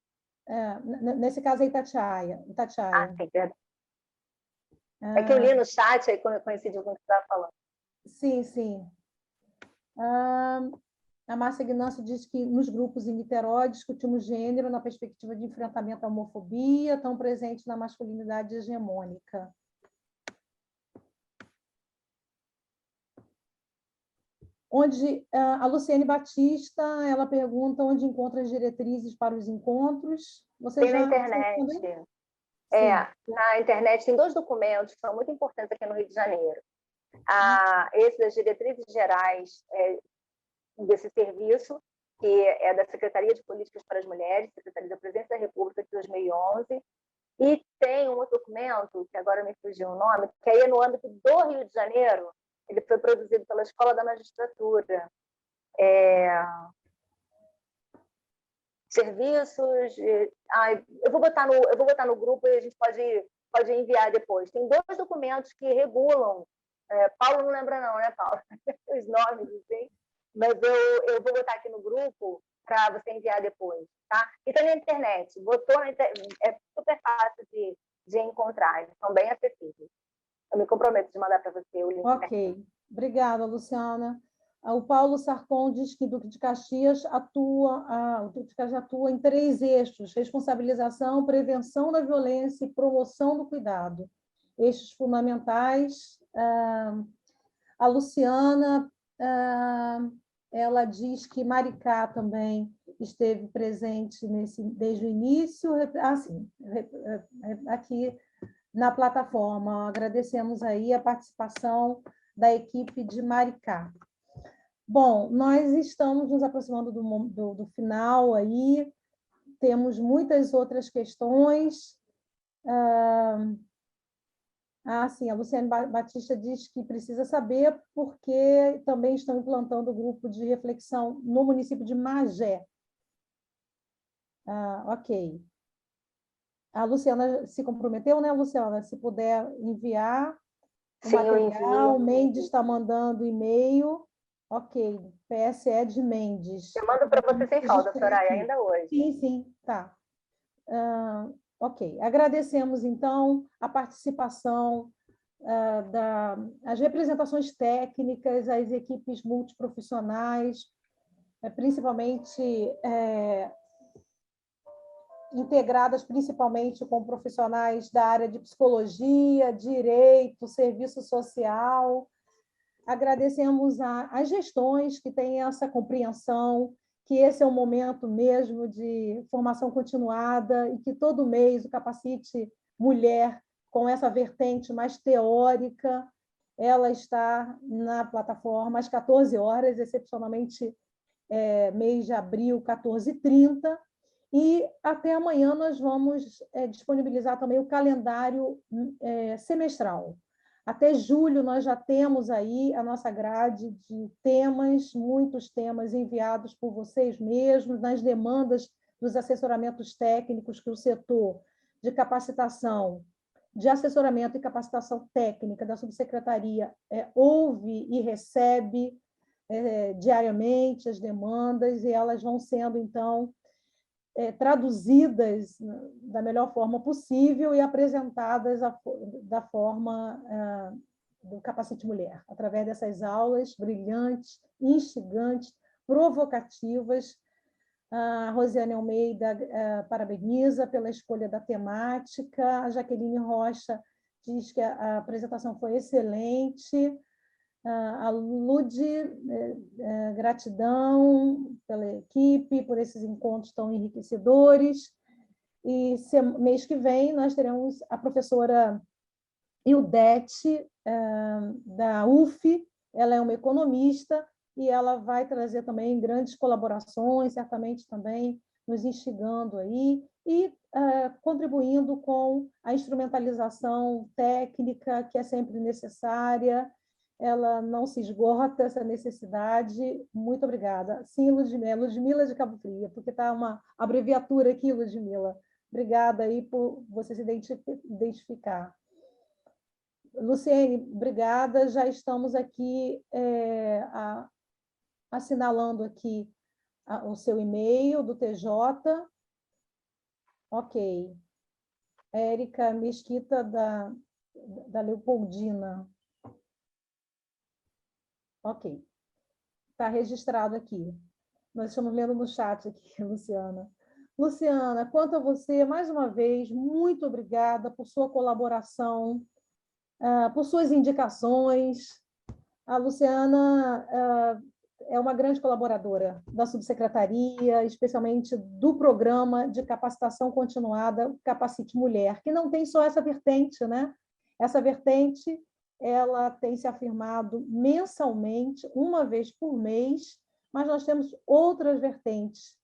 Nesse caso aí, Tatiaia. Sim, verdade. É que eu li no chat, aí coincidiu com o que você estava falando. Sim, sim. A Márcia Ignâncio diz que nos grupos em Niterói discutimos gênero na perspectiva de enfrentamento à homofobia, tão presente na masculinidade hegemônica. Onde a Luciene Batista, ela pergunta onde encontra as diretrizes para os encontros. Você tem já na internet. Na internet tem 2 documentos que são muito importantes aqui no Rio de Janeiro. Esse das diretrizes gerais desse serviço, que é da Secretaria de Políticas para as Mulheres, Secretaria da Presidência da República de 2011, e tem um outro documento, que agora me fugiu o nome, que aí é no âmbito do Rio de Janeiro, ele foi produzido pela Escola da Magistratura. Serviços... eu vou botar no grupo e a gente pode enviar depois. Tem 2 documentos que regulam... Paulo não lembra não, né, Paulo? Os nomes, assim. Mas eu vou botar aqui no grupo para você enviar depois, tá? E tá na internet. Botou na internet. É super fácil de encontrar. Eles são bem acessíveis. Eu me comprometo de mandar para você o link. Ok. Obrigada, Luciana. O Paulo Sarcon diz que o Duque de Caxias atua em 3 eixos: responsabilização, prevenção da violência e promoção do cuidado. Eixos fundamentais. A Luciana, ela diz que Maricá também esteve presente desde o início, aqui na plataforma. Agradecemos aí a participação da equipe de Maricá. Bom, nós estamos nos aproximando do final aí, temos muitas outras questões. Sim, a Luciane Batista diz que precisa saber porque também estão implantando o grupo de reflexão no município de Magé. Ok. A Luciana se comprometeu, né, Luciana? Se puder enviar o material, o Mendes está mandando e-mail. Ok, PSE de Mendes. Eu mando para você sem falta, Soraya, ainda hoje. Sim, tá. Ok, agradecemos, então, a participação as representações técnicas, as equipes multiprofissionais, principalmente integradas principalmente com profissionais da área de psicologia, direito, serviço social. Agradecemos às gestões que têm essa compreensão, que esse é um momento mesmo de formação continuada e que todo mês o Capacite Mulher, com essa vertente mais teórica, ela está na plataforma às 14 horas, excepcionalmente mês de abril, 14h30, e até amanhã nós vamos disponibilizar também o calendário semestral. Até julho nós já temos aí a nossa grade de temas, muitos temas enviados por vocês mesmos, nas demandas dos assessoramentos técnicos que o setor de capacitação, de assessoramento e capacitação técnica da subsecretaria ouve e recebe diariamente as demandas, e elas vão sendo, então, traduzidas da melhor forma possível e apresentadas da forma do Capacite Mulher, através dessas aulas brilhantes, instigantes, provocativas, A Rosiane Almeida parabeniza pela escolha da temática. A Jaqueline Rocha diz que a apresentação foi excelente. A Lud, gratidão pela equipe, por esses encontros tão enriquecedores. E mês que vem nós teremos a professora Ildete, da UF, ela é uma economista, e ela vai trazer também grandes colaborações, certamente também nos instigando aí, e contribuindo com a instrumentalização técnica, que é sempre necessária, ela não se esgota, essa necessidade. Muito obrigada. Sim, Ludmila de Cabo Frio, porque está uma abreviatura aqui, Ludmila. Obrigada aí por você se identificar. Luciene, obrigada. Já estamos aqui assinalando aqui o seu e-mail do TJ. Ok. Érica Mesquita, da Leopoldina. Ok. Está registrado aqui. Nós estamos lendo no chat aqui, Luciana. Luciana, quanto a você, mais uma vez, muito obrigada por sua colaboração, por suas indicações. A Luciana é uma grande colaboradora da subsecretaria, especialmente do programa de capacitação continuada Capacite Mulher, que não tem só essa vertente, né? Essa vertente ela tem se afirmado mensalmente, uma vez por mês, mas nós temos outras vertentes.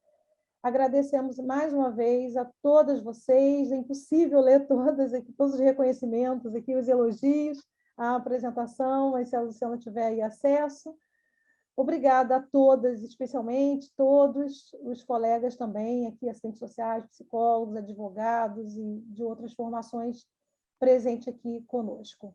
Agradecemos mais uma vez a todas vocês, é impossível ler todos os reconhecimentos aqui, os elogios, a apresentação, mas se a Luciana tiver aí acesso. Obrigada a todas, especialmente todos os colegas também, aqui, assistentes sociais, psicólogos, advogados e de outras formações presentes aqui conosco.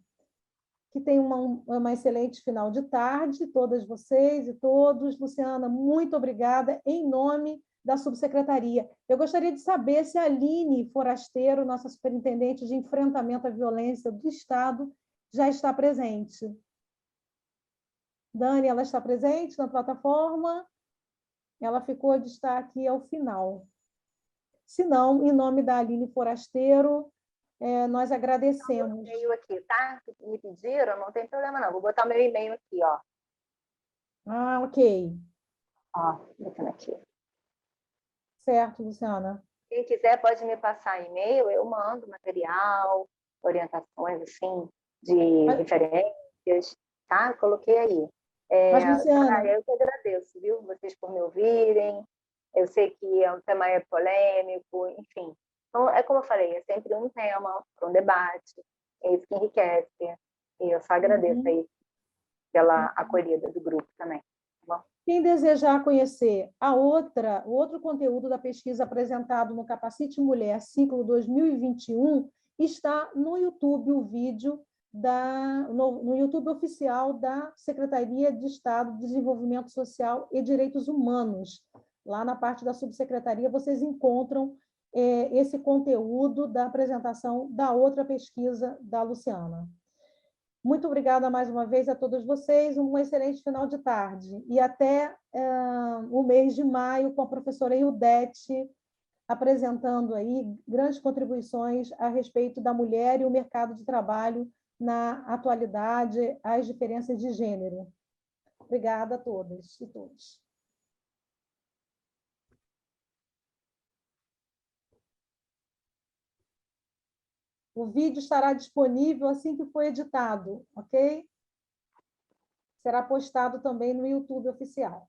Que tenham uma excelente final de tarde, todas vocês e todos. Luciana, muito obrigada, em nome da subsecretaria. Eu gostaria de saber se a Aline Forasteiro, nossa superintendente de enfrentamento à violência do Estado, já está presente. Dani, ela está presente na plataforma? Ela ficou de estar aqui ao final. Se não, em nome da Aline Forasteiro, nós agradecemos. O e-mail aqui, tá? Me pediram, não tem problema não. Vou botar meu e-mail aqui, ó. Ah, ok. Ó, botando aqui. Certo, Luciana. Quem quiser pode me passar e-mail, eu mando material, orientações, assim, de referências, tá? Coloquei aí. Mas, Luciana... Eu que agradeço, viu? Vocês por me ouvirem. Eu sei que o tema é polêmico, enfim. Então, é como eu falei, é sempre um tema para um debate, é isso que enriquece. E eu só agradeço aí pela acolhida do grupo também. Tá bom? Quem desejar conhecer o outro conteúdo da pesquisa apresentado no Capacite Mulher, ciclo 2021, está no YouTube, o vídeo no YouTube oficial da Secretaria de Estado de Desenvolvimento Social e Direitos Humanos. Lá na parte da subsecretaria, vocês encontram esse conteúdo da apresentação da outra pesquisa da Luciana. Muito obrigada mais uma vez a todos vocês, um excelente final de tarde. E até o mês de maio, com a professora Ildete, apresentando aí grandes contribuições a respeito da mulher e o mercado de trabalho na atualidade, as diferenças de gênero. Obrigada a todas e todos. O vídeo estará disponível assim que for editado, ok? Será postado também no YouTube oficial.